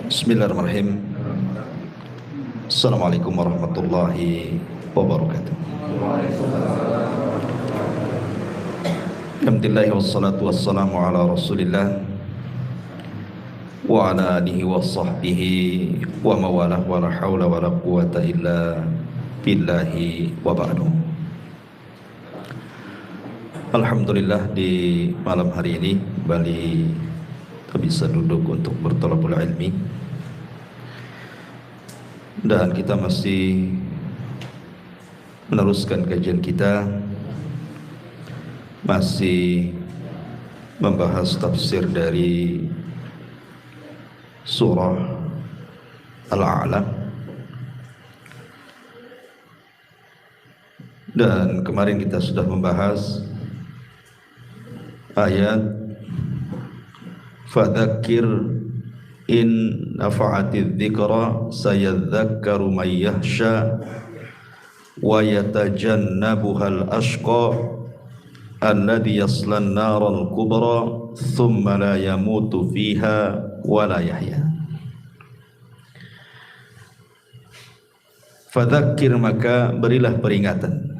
Bismillahirrahmanirrahim. Assalamualaikum warahmatullahi wabarakatuh. Alhamdulillah wassalatu wassalamu ala Rasulillah wa ala alihi wa sahbihi wa mawalah wa la hawla wa la quwata illa billahi wa ba'du. Alhamdulillah, di malam hari ini kembali kita bisa duduk untuk berthalabul ilmi, dan kita masih meneruskan kajian kita, masih membahas tafsir dari surah Al-A'la. Dan kemarin kita sudah membahas ayat fadzakir in nafa'atiz dzikra sayadzakkaru may yakhsha wa yatajannabuhal ashqa alladhi yaslan naral kubra thumma la yamutu fiha wa la yahya. Fadzakir, maka berilah peringatan,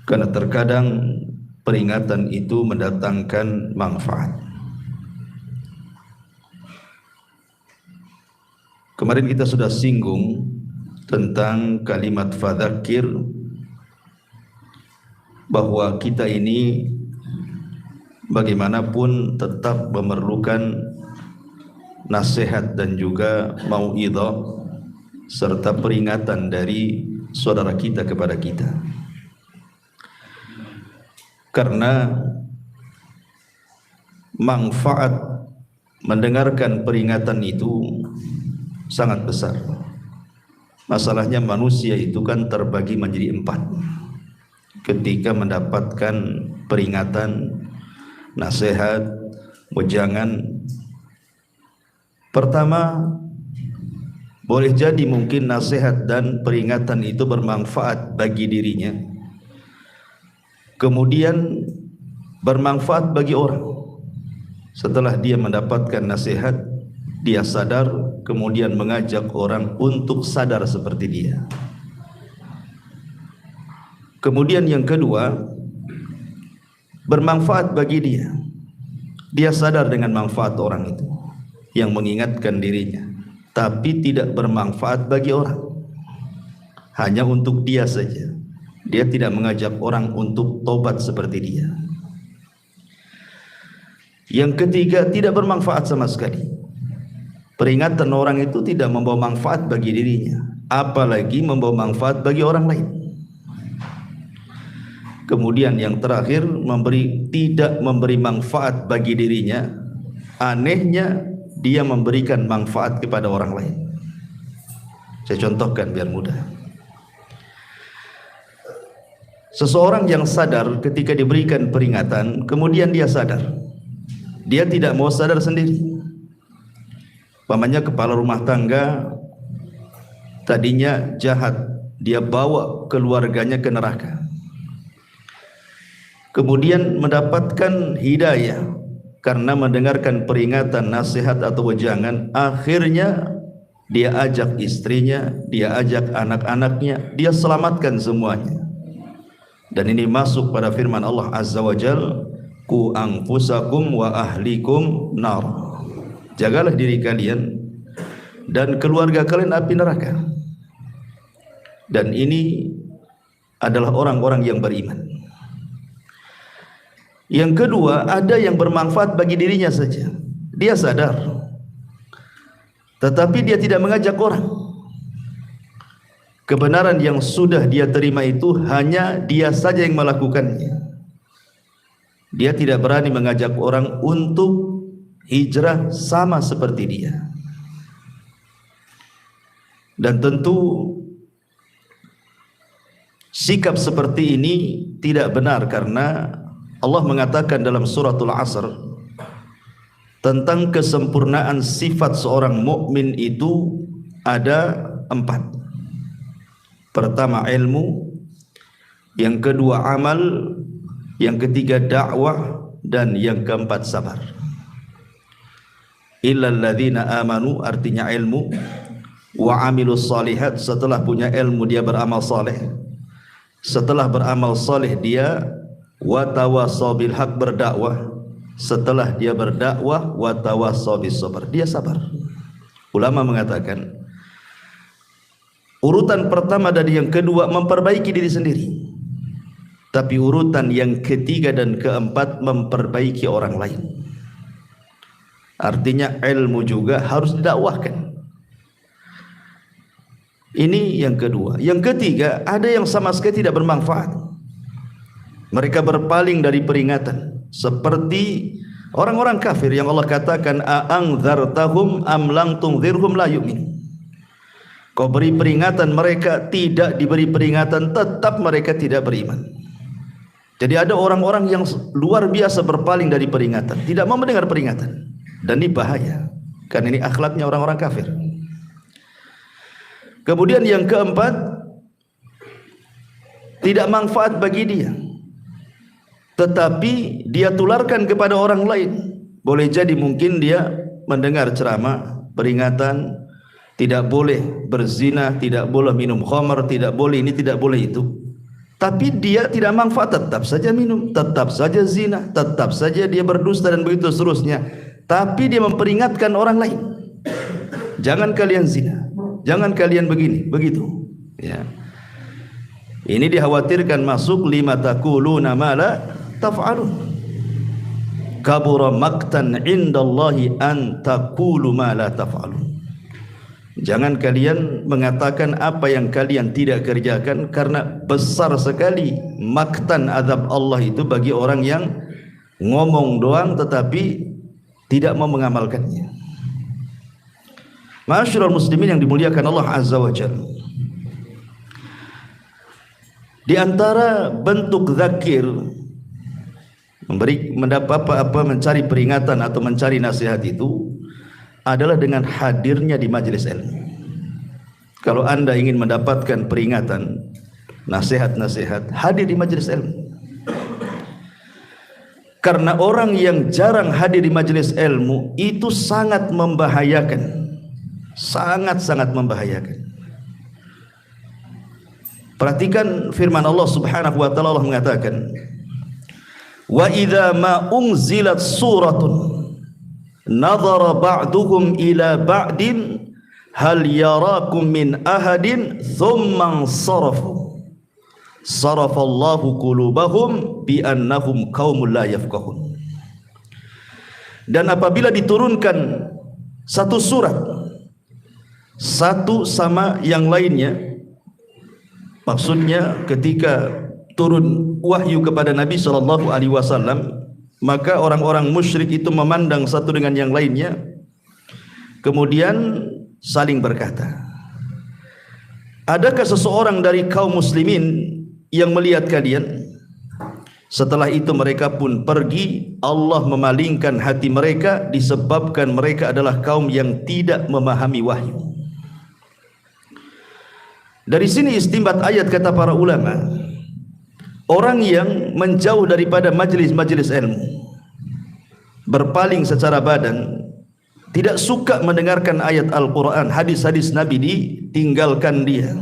karena terkadang peringatan itu mendatangkan manfaat. Kemarin kita sudah singgung tentang kalimat fadzakir, bahwa kita ini bagaimanapun tetap memerlukan nasihat dan juga mau'idhah serta peringatan dari saudara kita kepada kita. Karena manfaat mendengarkan peringatan itu sangat besar. Masalahnya manusia itu kan terbagi menjadi 4 ketika mendapatkan peringatan, nasihat, wejangan. Pertama, boleh jadi mungkin nasihat dan peringatan itu bermanfaat bagi dirinya, kemudian bermanfaat bagi orang. Setelah dia mendapatkan nasihat, dia sadar, kemudian mengajak orang untuk sadar seperti dia. Kemudian yang kedua, bermanfaat bagi dia. Dia sadar dengan manfaat orang itu yang mengingatkan dirinya, tapi tidak bermanfaat bagi orang, hanya untuk dia saja. Dia tidak mengajak orang untuk tobat seperti dia. Yang ketiga, tidak bermanfaat sama sekali. Peringatan orang itu tidak membawa manfaat bagi dirinya, apalagi membawa manfaat bagi orang lain. Kemudian yang terakhir, tidak memberi manfaat bagi dirinya. Anehnya, dia memberikan manfaat kepada orang lain. Saya contohkan biar mudah. Seseorang yang sadar ketika diberikan peringatan, kemudian dia sadar, dia tidak mau sadar sendiri. Umpamanya kepala rumah tangga tadinya jahat, dia bawa keluarganya ke neraka, kemudian mendapatkan hidayah karena mendengarkan peringatan, nasihat atau wejangan. Akhirnya dia ajak istrinya, dia ajak anak-anaknya, dia selamatkan semuanya. Dan ini masuk pada firman Allah Azza wa Jal, ku anfusakum wa ahlikum nar. Jagalah diri kalian dan keluarga kalian api neraka. Dan ini adalah orang-orang yang beriman. Yang kedua, ada yang bermanfaat bagi dirinya saja. Dia sadar, tetapi dia tidak mengajak orang. Kebenaran yang sudah dia terima itu hanya dia saja yang melakukannya. Dia tidak berani mengajak orang untuk hijrah sama seperti dia. Dan tentu sikap seperti ini tidak benar, karena Allah mengatakan dalam suratul Asr tentang kesempurnaan sifat seorang mukmin itu ada 4. Pertama ilmu, yang kedua amal, yang ketiga dakwah, dan yang keempat sabar. Illal ladzina amanu artinya ilmu, wa amilus solihat, setelah punya ilmu dia beramal saleh, setelah beramal saleh dia wa tawassaw bil haq berdakwah, setelah dia berdakwah wa tawassaw bis sabr dia sabar. Ulama mengatakan urutan pertama dan yang kedua memperbaiki diri sendiri, tapi urutan yang ketiga dan keempat memperbaiki orang lain. Artinya ilmu juga harus didakwahkan. Ini yang kedua. Yang ketiga, ada yang sama sekali tidak bermanfaat. Mereka berpaling dari peringatan, seperti orang-orang kafir yang Allah katakan a'angdzartahum am lam tunzirhum la yu'min. Kau beri peringatan, mereka tidak diberi peringatan, tetap mereka tidak beriman. Jadi ada orang-orang yang luar biasa berpaling dari peringatan, tidak mau mendengar peringatan. Dan ini bahaya, karena ini akhlaknya orang-orang kafir. Kemudian yang keempat, tidak manfaat bagi dia, tetapi dia tularkan kepada orang lain. Boleh jadi mungkin dia mendengar ceramah, peringatan, tidak boleh berzina, tidak boleh minum khamar, tidak boleh ini, tidak boleh itu. Tapi dia tidak manfaat, tetap saja minum, tetap saja zina, tetap saja dia berdusta dan begitu seterusnya. Tapi dia memperingatkan orang lain, jangan kalian zina, jangan kalian begini, begitu. Ya. Ini dikhawatirkan masuk lima taquluna ma la taf'alun. Kabura maqtan indallahi an taqulu ma la taf'alun. Jangan kalian mengatakan apa yang kalian tidak kerjakan, karena besar sekali maktan azab Allah itu bagi orang yang ngomong doang tetapi tidak mau mengamalkannya. Ma'asyiral muslimin yang dimuliakan Allah Azza wa Jalla, di antara bentuk zakir, mencari peringatan atau mencari nasihat itu adalah dengan hadirnya di majelis ilmu. Kalau Anda ingin mendapatkan peringatan, nasihat-nasihat, hadir di majelis ilmu. Karena orang yang jarang hadir di majelis ilmu itu sangat membahayakan, sangat-sangat membahayakan. Perhatikan firman Allah Subhanahu wa taala, Allah mengatakan, "Wa idza ma unzilat suratun nadhara ba'duhum ila ba'din hal yarakum min ahadin thumma sarafu sarafallahu qulubahum bi annahum qaumul la yafqahun." Dan apabila diturunkan satu surat, satu sama yang lainnya, maksudnya ketika turun wahyu kepada Nabi SAW, maka orang-orang musyrik itu memandang satu dengan yang lainnya, kemudian saling berkata, adakah seseorang dari kaum muslimin yang melihat kalian? Setelah itu mereka pun pergi. Allah memalingkan hati mereka disebabkan mereka adalah kaum yang tidak memahami wahyu. Dari sini istinbat ayat, kata para ulama, orang yang menjauh daripada majelis-majelis ilmu, berpaling secara badan, tidak suka mendengarkan ayat Al-Quran, hadis-hadis Nabi, ditinggalkan dia,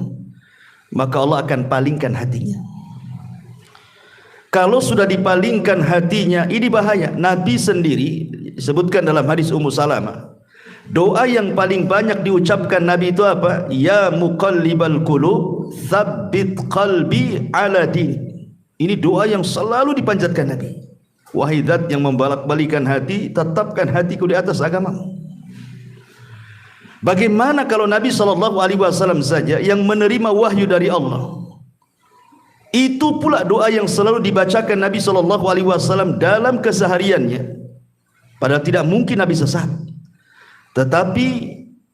maka Allah akan palingkan hatinya. Kalau sudah dipalingkan hatinya, ini bahaya. Nabi sendiri sebutkan dalam hadis Ummu Salamah, doa yang paling banyak diucapkan Nabi itu apa? Ya muqallibal qulub, tsabbit qalbi ala din. Ini doa yang selalu dipanjatkan Nabi. Wahai Zat yang membolak-balikan hati, tetapkan hatiku di atas agamamu. Bagaimana kalau Nabi SAW saja yang menerima wahyu dari Allah? Itu pula doa yang selalu dibacakan Nabi SAW dalam kesehariannya. Padahal tidak mungkin Nabi sesat. Tetapi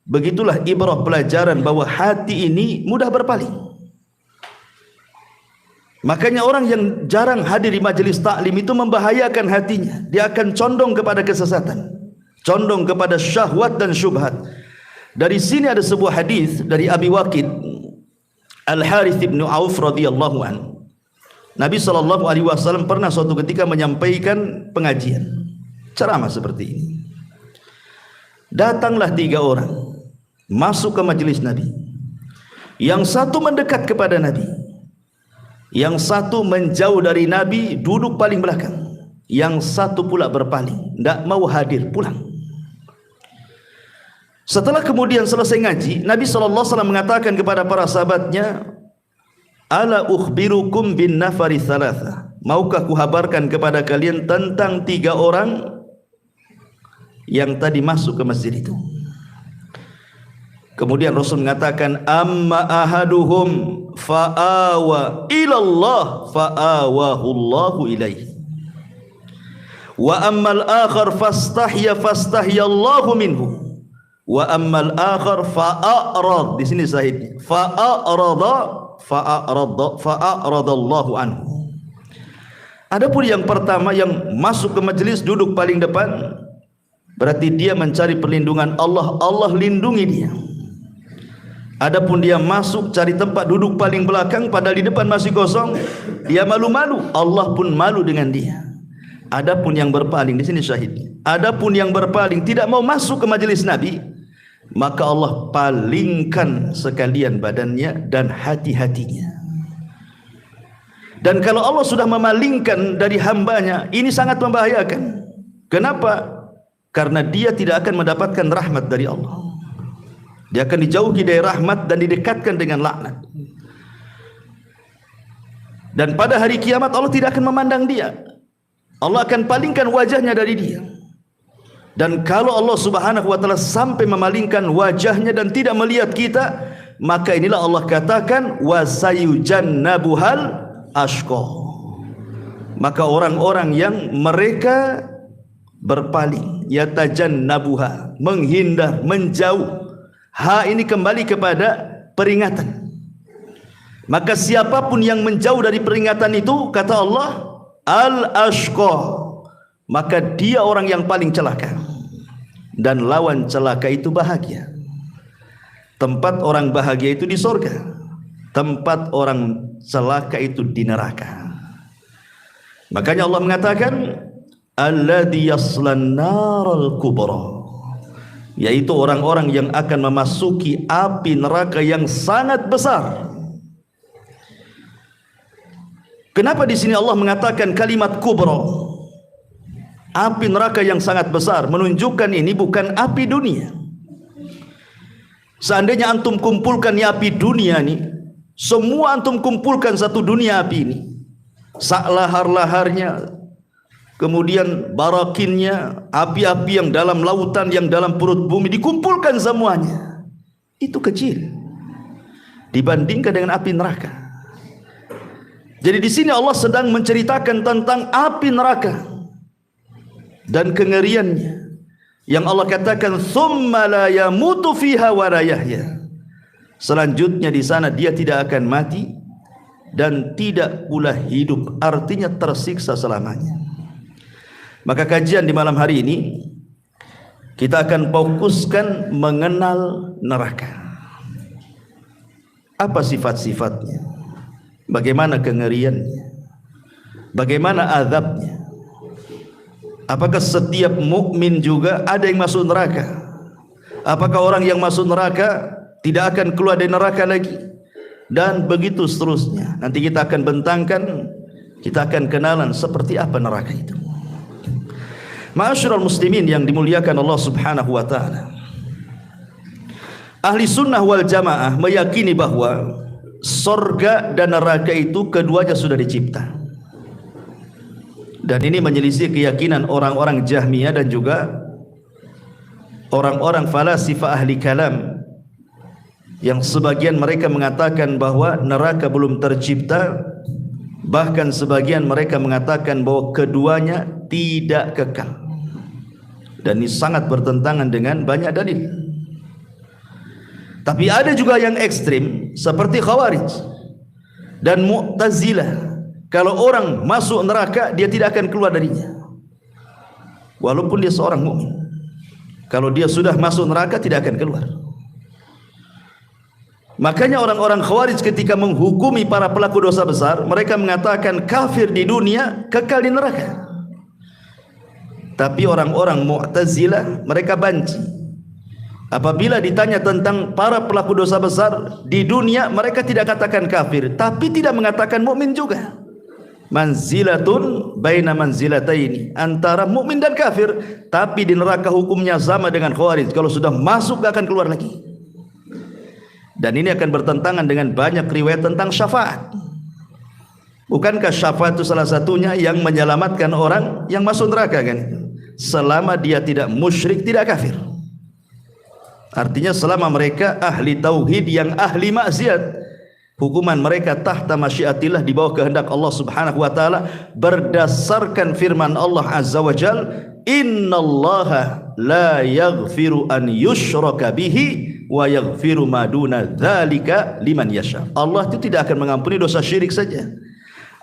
begitulah ibrah, pelajaran bahwa hati ini mudah berpaling. Makanya orang yang jarang hadir di majelis taklim itu membahayakan hatinya. Dia akan condong kepada kesesatan, condong kepada syahwat dan syubhat. Dari sini ada sebuah hadis dari Abi Waqid Al-Harith bin Auf radhiyallahu anhu. Nabi SAW pernah suatu ketika menyampaikan pengajian ceramah seperti ini. Datanglah 3 orang masuk ke majelis Nabi. Yang satu mendekat kepada Nabi, yang satu menjauh dari Nabi, duduk paling belakang, yang satu pula berpaling, tidak mau hadir, pulang. Setelah kemudian selesai ngaji, Nabi SAW mengatakan kepada para sahabatnya, ala ukhbirukum bin nafari thalatha, maukah kuhabarkan kepada kalian tentang 3 orang yang tadi masuk ke masjid itu. Kemudian Rasul mengatakan, amma ahaduhum fa'awa ilallah fa'awahu Allahu ilaihi, wa ammal akhar fastahya Allahu minhu, wa ammal akhar fa'arad, di sini sahihnya, fa'aradallahu anhu. Adapun yang pertama yang masuk ke majelis duduk paling depan, berarti dia mencari perlindungan Allah, Allah lindungi dia. Adapun dia masuk cari tempat duduk paling belakang, padahal di depan masih kosong, dia malu-malu, Allah pun malu dengan dia. Adapun yang berpaling, di sini syahidnya, adapun yang berpaling tidak mau masuk ke majelis Nabi, maka Allah palingkan sekalian badannya dan hati-hatinya. Dan kalau Allah sudah memalingkan dari hambanya, ini sangat membahayakan. Kenapa? Karena dia tidak akan mendapatkan rahmat dari Allah. Dia akan dijauhi dari rahmat dan didekatkan dengan laknat. Dan pada hari kiamat Allah tidak akan memandang dia. Allah akan palingkan wajahnya dari dia. Dan kalau Allah Subhanahu wa taala sampai memalingkan wajahnya dan tidak melihat kita, maka inilah Allah katakan wasayujannabuhal ashqa. Maka orang-orang yang mereka berpaling, yatajannabuha, menghindar, menjauh. Ha ini kembali kepada peringatan. Maka siapapun yang menjauh dari peringatan itu, kata Allah, al-ashqa, maka dia orang yang paling celaka. Dan lawan celaka itu bahagia. Tempat orang bahagia itu di surga, tempat orang celaka itu di neraka. Makanya Allah mengatakan alladzi yaslan naral kubra, yaitu orang-orang yang akan memasuki api neraka yang sangat besar. Kenapa di sini Allah mengatakan kalimat kubra, api neraka yang sangat besar? Menunjukkan ini bukan api dunia. Seandainya antum kumpulkan api dunia ini, semua antum kumpulkan satu dunia api ini, sak lahar-laharnya, kemudian barakinnya, api-api yang dalam lautan, yang dalam perut bumi, dikumpulkan semuanya, itu kecil dibandingkan dengan api neraka. Jadi di sini Allah sedang menceritakan tentang api neraka dan kengeriannya, yang Allah katakan tsumma la yamutu fiha wa la yahya. Selanjutnya di sana dia tidak akan mati dan tidak pula hidup, artinya tersiksa selamanya. Maka kajian di malam hari ini kita akan fokuskan mengenal neraka. Apa sifat-sifatnya? Bagaimana kengeriannya? Bagaimana azabnya? Apakah setiap mukmin juga ada yang masuk neraka? Apakah orang yang masuk neraka tidak akan keluar dari neraka lagi? Dan begitu seterusnya. Nanti kita akan bentangkan, kita akan kenalan seperti apa neraka itu. Ma'asyiral muslimin yang dimuliakan Allah Subhanahu wa taala. Ahli sunnah wal jamaah meyakini bahwa surga dan neraka itu keduanya sudah dicipta. Dan ini menyelisih keyakinan orang-orang Jahmiyah dan juga orang-orang falasifah ahli kalam, yang sebagian mereka mengatakan bahwa neraka belum tercipta. Bahkan sebagian mereka mengatakan bahwa keduanya tidak kekal. Dan ini sangat bertentangan dengan banyak dalil. Tapi ada juga yang ekstrim seperti Khawarij dan Mu'tazilah. Kalau orang masuk neraka, dia tidak akan keluar darinya, walaupun dia seorang mukmin. Kalau dia sudah masuk neraka, tidak akan keluar. Makanya orang-orang Khawarij ketika menghukumi para pelaku dosa besar, mereka mengatakan kafir di dunia, kekal di neraka. Tapi orang-orang Mu'tazilah mereka banci. Apabila ditanya tentang para pelaku dosa besar di dunia, mereka tidak katakan kafir, tapi tidak mengatakan mukmin juga. Manzilatun baina manzilataini, antara mukmin dan kafir, tapi di neraka hukumnya sama dengan Khawarij. Kalau sudah masuk gak akan keluar lagi. Dan ini akan bertentangan dengan banyak riwayat tentang syafaat. Bukankah syafaat itu salah satunya yang menyelamatkan orang yang masuk neraka kan? Selama dia tidak musyrik, tidak kafir. Artinya selama mereka ahli tauhid yang ahli maksiat, hukuman mereka tahta masyiatillah, di bawah kehendak Allah Subhanahu wa taala, berdasarkan firman Allah Azza wa Jal, innallaha la yaghfiru an yushraka bihi wa yaghfiru ma duna dzalika liman yasha. Allah itu tidak akan mengampuni dosa syirik saja.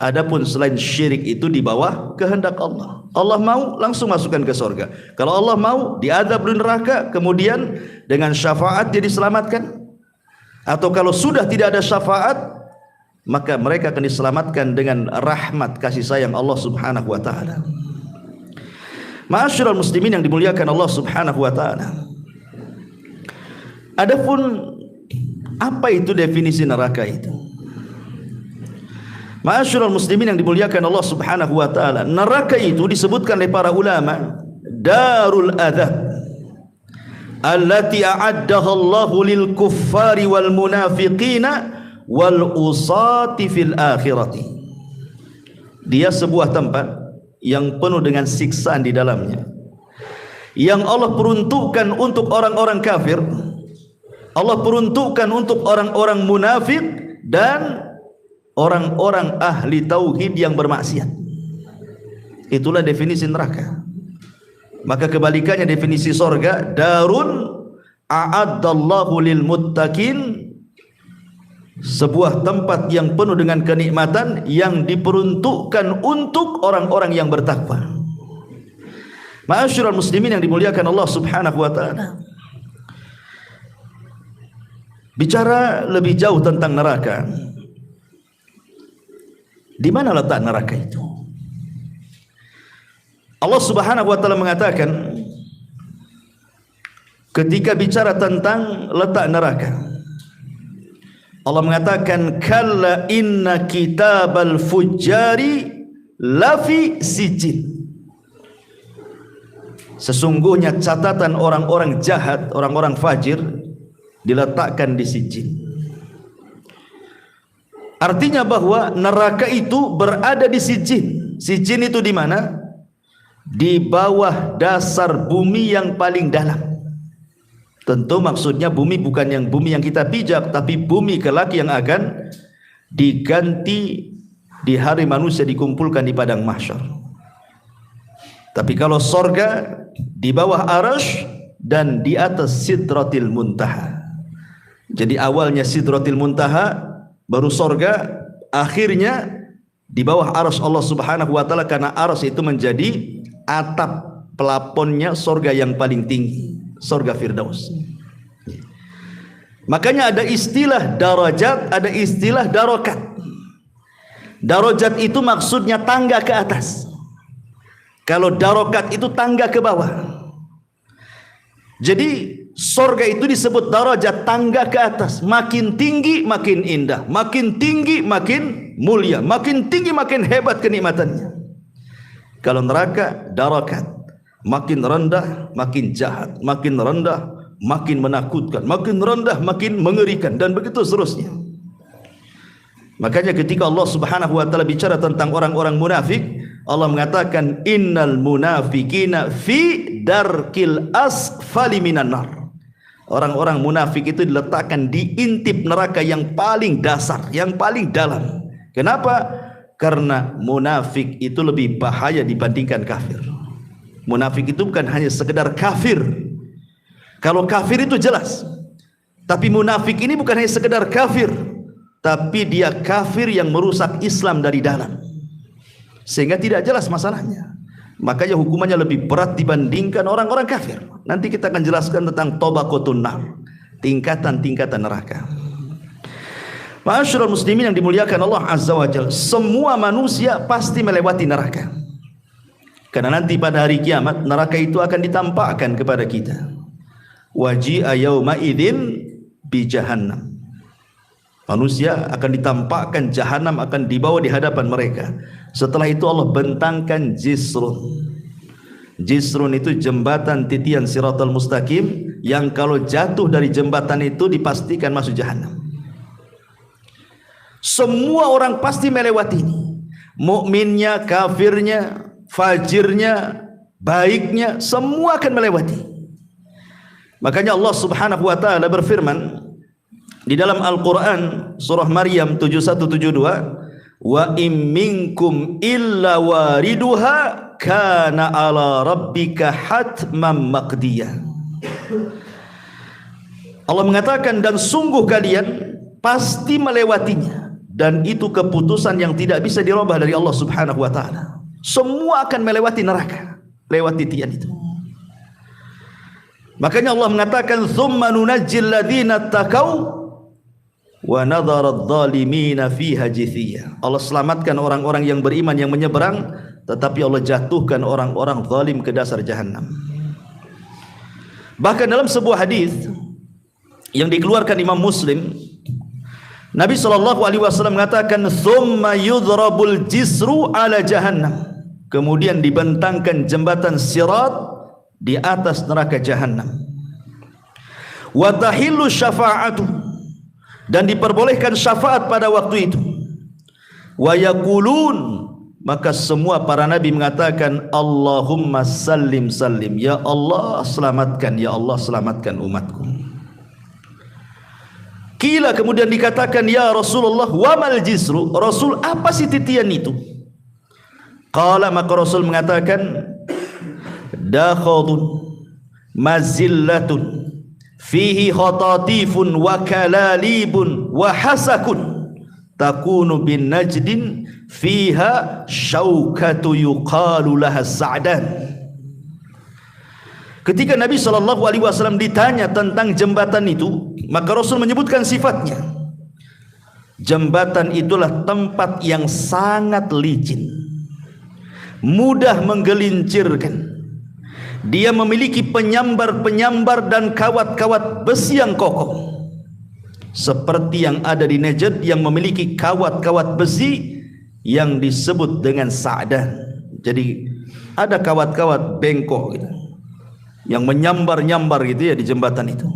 Adapun selain syirik itu di bawah kehendak Allah. Allah mau langsung masukkan ke surga. Kalau Allah mau diadab di neraka, kemudian dengan syafaat dia diselamatkan. Atau kalau sudah tidak ada syafaat, maka mereka akan diselamatkan dengan rahmat kasih sayang Allah Subhanahu wa taala. Ma'asyiral muslimin yang dimuliakan Allah Subhanahu wa taala. Adapun apa itu definisi neraka itu? Ma'asyiral muslimin yang dimuliakan Allah Subhanahu wa taala, neraka itu disebutkan oleh para ulama darul adzab allati a'addaha Allahu lil kuffari wal munafiqina wal usati fil akhirati. Dia sebuah tempat yang penuh dengan siksaan di dalamnya, yang Allah peruntukkan untuk orang-orang kafir, Allah peruntukkan untuk orang-orang munafik dan orang-orang ahli tauhid yang bermaksiat. Itulah definisi neraka. Maka kebalikannya definisi sorga, darun a'addallahu lil muttaqin, sebuah tempat yang penuh dengan kenikmatan yang diperuntukkan untuk orang-orang yang bertakwa. Ma'asyiral muslimin yang dimuliakan Allah Subhanahu wa taala. Bicara lebih jauh tentang neraka, di mana letak neraka itu? Allah Subhanahu wa taala mengatakan ketika bicara tentang letak neraka, Allah mengatakan kalla inna kitabal fujjari lafi sijin. Sesungguhnya catatan orang-orang jahat, orang-orang fajir diletakkan di sijin. Artinya bahwa neraka itu berada di sijin. Sijin itu di mana? Di bawah dasar bumi yang paling dalam. Tentu maksudnya bumi bukan yang bumi yang kita pijak, tapi bumi kelak yang akan diganti di hari manusia dikumpulkan di padang mahsyar. Tapi kalau sorga di bawah arasy dan di atas sidratil muntaha. Jadi awalnya sidratil muntaha, baru sorga, akhirnya di bawah arasy Allah Subhanahu wa taala, karena arasy itu menjadi atap pelaponnya sorga yang paling tinggi, sorga Firdaus. Makanya ada istilah darajat, ada istilah darokat. Darajat itu maksudnya tangga ke atas. Kalau darokat itu tangga ke bawah. Jadi sorga itu disebut darajat, tangga ke atas. Makin tinggi makin indah, makin tinggi makin mulia, makin tinggi makin hebat kenikmatannya. Kalau neraka darakat, makin rendah makin jahat, makin rendah makin menakutkan, makin rendah makin mengerikan, dan begitu seterusnya. Makanya ketika Allah Subhanahu wa taala bicara tentang orang-orang munafik, Allah mengatakan innal munafiqina fi darkil asfali minan nar. Orang-orang munafik itu diletakkan di intip neraka yang paling dasar, yang paling dalam. Kenapa? Karena munafik itu lebih bahaya dibandingkan kafir. Munafik itu bukan hanya sekedar kafir. Kalau kafir itu jelas, tapi munafik ini bukan hanya sekedar kafir, tapi dia kafir yang merusak Islam dari dalam, sehingga tidak jelas masalahnya. Makanya hukumannya lebih berat dibandingkan orang-orang kafir. Nanti kita akan jelaskan tentang tabaqatun nar, tingkatan-tingkatan neraka. Ma'asyiral muslimin yang dimuliakan Allah Azza wa Jalla, semua manusia pasti melewati neraka. Karena nanti pada hari kiamat neraka itu akan ditampakkan kepada kita. Waji'a yauma idzin bi jahannam. Manusia akan ditampakkan jahanam, akan dibawa di hadapan mereka. Setelah itu Allah bentangkan jisrun. Jisrun itu jembatan titian siratal mustaqim, yang kalau jatuh dari jembatan itu dipastikan masuk jahanam. Semua orang pasti melewati ini. Mukminnya, kafirnya, fajirnya, baiknya, semua akan melewati. Makanya Allah Subhanahu wa taala berfirman di dalam Al-Quran surah Maryam 7172, wa im minkum illa wariduha kana ala rabbika hatman maqdiyah. Allah mengatakan, dan sungguh kalian pasti melewatinya, dan itu keputusan yang tidak bisa dirubah dari Allah Subhanahu wa taala. Semua akan melewati neraka, lewat titian itu. Makanya Allah mengatakan, tsumma nunajjil ladzina taqau wa nadharadh dhalimina fiha jithiya. Allah selamatkan orang-orang yang beriman yang menyeberang, tetapi Allah jatuhkan orang-orang zalim ke dasar jahanam. Bahkan dalam sebuah hadis yang dikeluarkan Imam Muslim, Nabi SAW mengatakan, tsumma yudhrabul jisru ala jahannam. Kemudian dibentangkan jembatan sirat di atas neraka jahanam. Wa tahillu syafa'atu, dan diperbolehkan syafaat pada waktu itu. Wa yaqulun, maka semua para nabi mengatakan, Allahumma sallim sallim, ya Allah selamatkan, ya Allah selamatkan umatku. Kila, kemudian dikatakan, ya Rasulullah, wa mal jisru, Rasul, apa sih titian itu? Qala, maka Rasul mengatakan, dakhadun mazillatun fihi khatatifun wa kalalibun wa hasakun takunu bin najdin fiha syaukatu yuqalu laha sa'dan. Ketika Nabi SAW ditanya tentang jembatan itu, maka Rasul menyebutkan sifatnya. Jembatan itulah tempat yang sangat licin, mudah menggelincirkan. Dia memiliki penyambar-penyambar dan kawat-kawat besi yang kokoh, seperti yang ada di Najd yang memiliki kawat-kawat besi yang disebut dengan sa'dan. Jadi ada kawat-kawat bengkok gitu, yang menyambar-nyambar gitu ya di jembatan itu.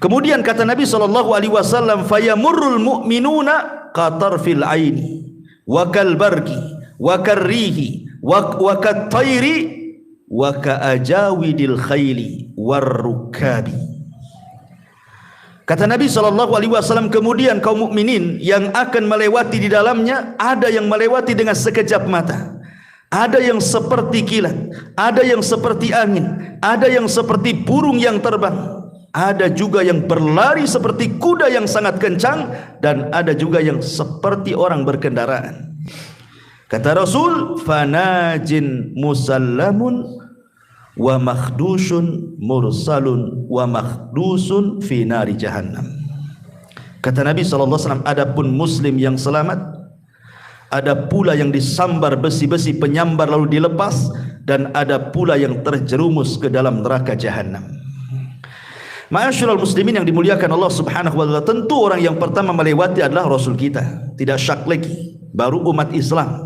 Kemudian kata Nabi SAW, fayamurrul mu'minuna qatarfil aini wa kalbarki wa karrihi wa kattairi wa ka'ajawidil khayli warrukabi. Kata Nabi SAW, kemudian kaum mukminin yang akan melewati di dalamnya, ada yang melewati dengan sekejap mata, ada yang seperti kilat, ada yang seperti angin, ada yang seperti burung yang terbang, ada juga yang berlari seperti kuda yang sangat kencang, dan ada juga yang seperti orang berkendaraan. Kata Rasul, fanajin musallamun wa makhdusun mursalun wa makhdusun fi nari jahannam. Kata Nabi SAW, adapun muslim yang selamat, ada pula yang disambar besi-besi penyambar lalu dilepas, dan ada pula yang terjerumus ke dalam neraka jahanam. Ma'asyiral muslimin yang dimuliakan Allah Subhanahu wa taala, tentu orang yang pertama melewati adalah Rasul kita, tidak syak lagi, baru umat Islam.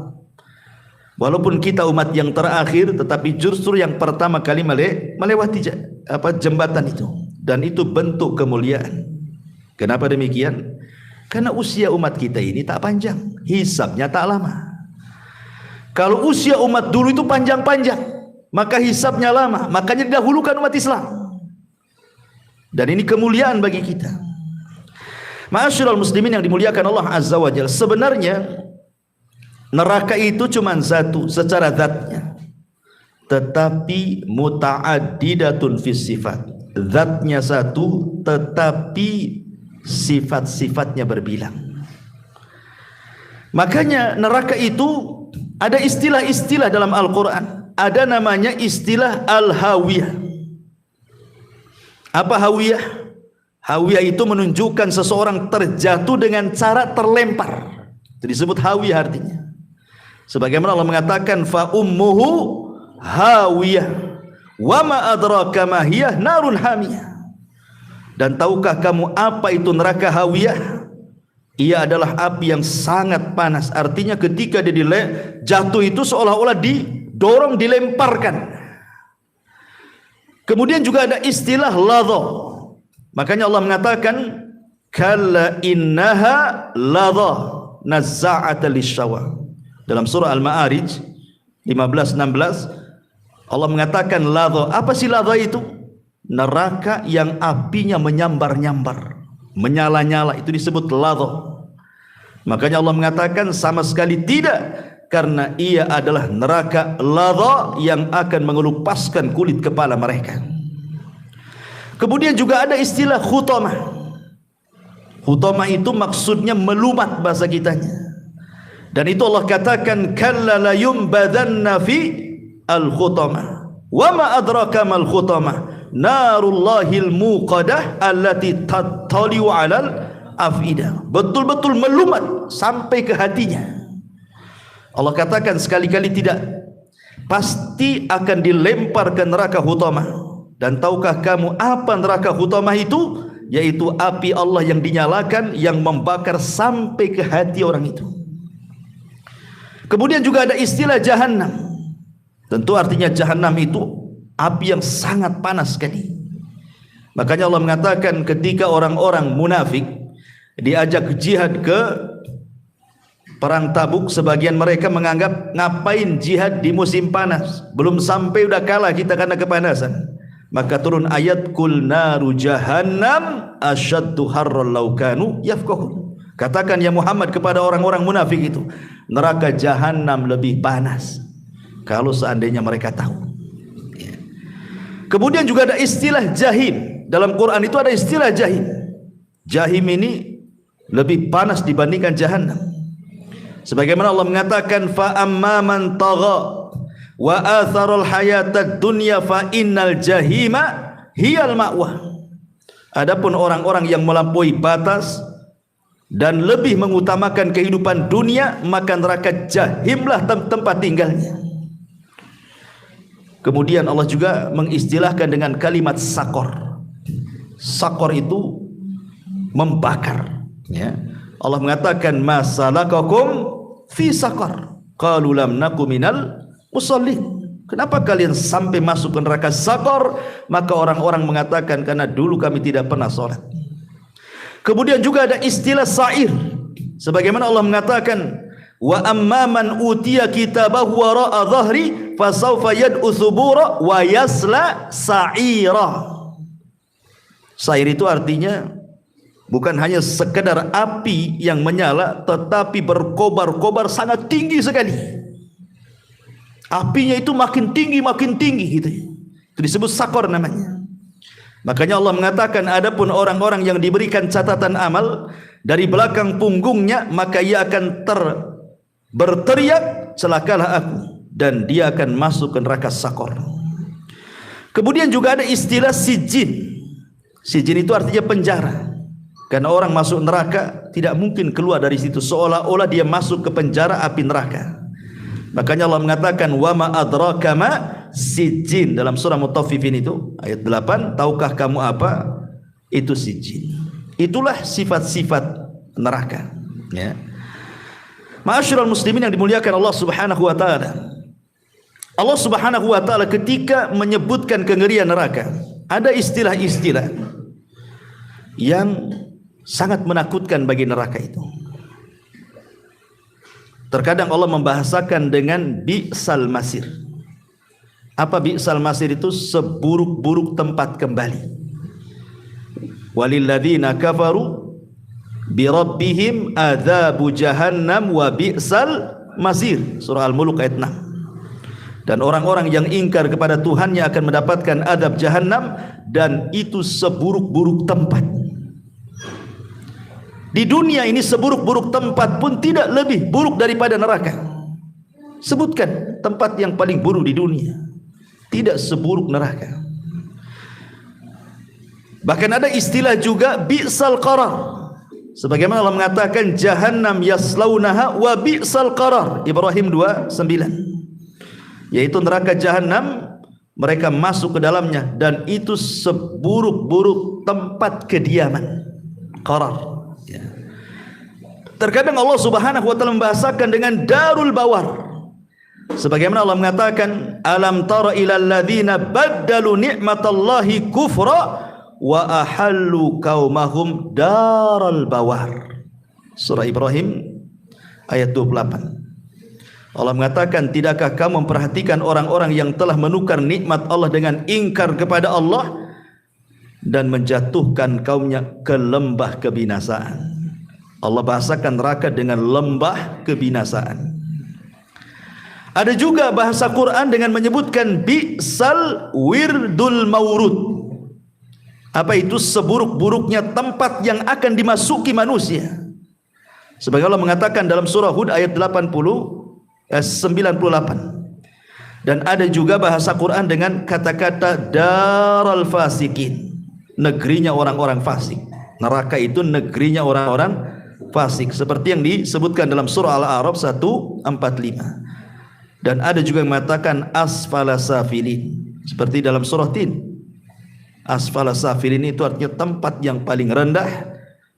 Walaupun kita umat yang terakhir, tetapi justru yang pertama kali melewati jembatan itu, dan itu bentuk kemuliaan. Kenapa demikian? Karena usia umat kita ini tak panjang, hisabnya tak lama. Kalau usia umat dulu itu panjang-panjang, maka hisabnya lama, makanya didahulukan umat Islam. Dan ini kemuliaan bagi kita. Ma'asyiral muslimin yang dimuliakan Allah Azza wa Jalla, sebenarnya neraka itu cuma satu secara zatnya, tetapi muta'addidatun fis sifat. Zatnya satu, tetapi sifat-sifatnya berbilang. Makanya neraka itu ada istilah-istilah dalam Al-Quran. Ada namanya istilah Al-Hawiyah. Apa Hawiyah? Hawiyah itu menunjukkan seseorang terjatuh dengan cara terlempar. Itu disebut hawiyah artinya. Sebagaimana Allah mengatakan fa ummuhu hawiyah wa ma adraka ma hiyah narun hamiyah. Dan tahukah kamu apa itu neraka hawiyah? Ia adalah api yang sangat panas. Artinya ketika dia jatuh itu seolah-olah didorong, dilemparkan. Kemudian juga ada istilah ladha. Makanya Allah mengatakan kalla innaha ladha nazza'ata lisyawa. Dalam surah Al-Ma'arij 15-16 Allah mengatakan ladha. Apa sih ladha itu? Neraka yang apinya menyambar-nyambar, menyala-nyala, itu disebut ladha. Makanya Allah mengatakan sama sekali tidak, karena ia adalah neraka ladha yang akan mengelupaskan kulit kepala mereka. Kemudian juga ada istilah khutamah. Khutamah itu maksudnya melumat bahasa kitanya. Dan itu Allah katakan kalla la yumbadanna fi al-khutamah. Wa ma adraka mal khutamah? Narullahil muqadah allati tattali'u 'alal afidah. Betul-betul melumat sampai ke hatinya. Allah katakan sekali-kali tidak, pasti akan dilempar ke neraka khutamah. Dan tahukah kamu apa neraka khutamah itu? Yaitu api Allah yang dinyalakan, yang membakar sampai ke hati orang itu. Kemudian juga ada istilah jahannam. Tentu artinya jahannam itu api yang sangat panas sekali. Makanya Allah mengatakan ketika orang-orang munafik diajak jihad ke perang Tabuk, sebagian mereka menganggap ngapain jihad di musim panas, belum sampai udah kalah kita karena kepanasan. Maka turun ayat kul naru jahannam asyaddu harran law kanu yafqahun. Katakan ya Muhammad kepada orang-orang munafik itu, neraka jahannam lebih panas kalau seandainya mereka tahu. Kemudian juga ada istilah jahim. Dalam Quran itu ada istilah jahim. Jahim ini lebih panas dibandingkan jahannam. Sebagaimana Allah mengatakan fa amma man tagha wa atharul hayatad dunya fa innal jahima hiyal ma'wah. Adapun orang-orang yang melampaui batas dan lebih mengutamakan kehidupan dunia, maka neraka jahimlah tempat tinggalnya. Kemudian Allah juga mengistilahkan dengan kalimat sakor. Sakor itu membakar, ya. Allah mengatakan masalakakum fi sakor qalu lam naku minal musallin. Kenapa kalian sampai masuk ke neraka sakor? Maka orang-orang mengatakan karena dulu kami tidak pernah sholat. Kemudian juga ada istilah sa'ir. Sebagaimana Allah mengatakan wa amman utiya kitabahu wara'a dhahri fasawfa yad'u thubura wa yasla sa'ira. Sa'ir itu artinya bukan hanya sekedar api yang menyala, tetapi berkobar-kobar sangat tinggi sekali. Apinya itu makin tinggi gitu. Itu disebut sakor namanya. Makanya Allah mengatakan adapun orang-orang yang diberikan catatan amal dari belakang punggungnya, maka ia akan berteriak celakalah aku, dan dia akan masuk ke neraka sakor. Kemudian juga ada istilah sijin. Sijin itu artinya penjara. Karena orang masuk neraka tidak mungkin keluar dari situ, seolah-olah dia masuk ke penjara api neraka. Makanya Allah mengatakan wa ma adraka ma sijin dalam surah Mutaffifin itu ayat 8, tahukah kamu apa itu sijin? Itulah sifat-sifat neraka, ya. Ma'asyiral muslimin yang dimuliakan Allah Subhanahu wa taala. Allah Subhanahu wa taala ketika menyebutkan kengerian neraka, ada istilah-istilah yang sangat menakutkan bagi neraka itu. Terkadang Allah membahasakan dengan bi'sal masir. Apa bi'sal masir itu? Seburuk-buruk tempat kembali. Walilladzina kafaru birabbihim adzabu jahannam wa bi'sal masir. Surah Al-Mulk ayat 6. Dan orang-orang yang ingkar kepada Tuhannya akan mendapatkan adab jahannam, dan itu seburuk-buruk tempat. Di dunia ini seburuk-buruk tempat pun tidak lebih buruk daripada neraka. Sebutkan tempat yang paling buruk di dunia, tidak seburuk neraka. Bahkan ada istilah juga bi'sal qarar. Sebagaimana Allah mengatakan jahannam yaslaunaha wa bi'sal qarar. Ibrahim 29. Yaitu neraka jahannam, mereka masuk ke dalamnya dan itu seburuk-buruk tempat kediaman. Qarar. Ya. Terkadang Allah Subhanahu wa taala membahasakan dengan darul bawar. Sebagaimana Allah mengatakan, alam tara ilal ladzina baddalu ni'matallahi kufra wa ahallu qaumahum daral bawar. Surah Ibrahim ayat 28. Allah mengatakan, tidakkah kamu memperhatikan orang-orang yang telah menukar nikmat Allah dengan ingkar kepada Allah dan menjatuhkan kaumnya ke lembah kebinasaan. Allah bahasakan neraka dengan lembah kebinasaan. Ada juga bahasa Quran dengan menyebutkan bi'sal wirdul maurud. Apa itu? Seburuk-buruknya tempat yang akan dimasuki manusia. Sebagaimana Allah mengatakan dalam surah Hud ayat 98. Dan ada juga bahasa Quran dengan kata-kata daral fasikin, negerinya orang-orang fasik. Neraka itu negerinya orang-orang fasik, seperti yang disebutkan dalam surah Al-A'raf 145. Dan ada juga yang mengatakan asfala safilin, seperti dalam surah Tin. Asfala safilin itu artinya tempat yang paling rendah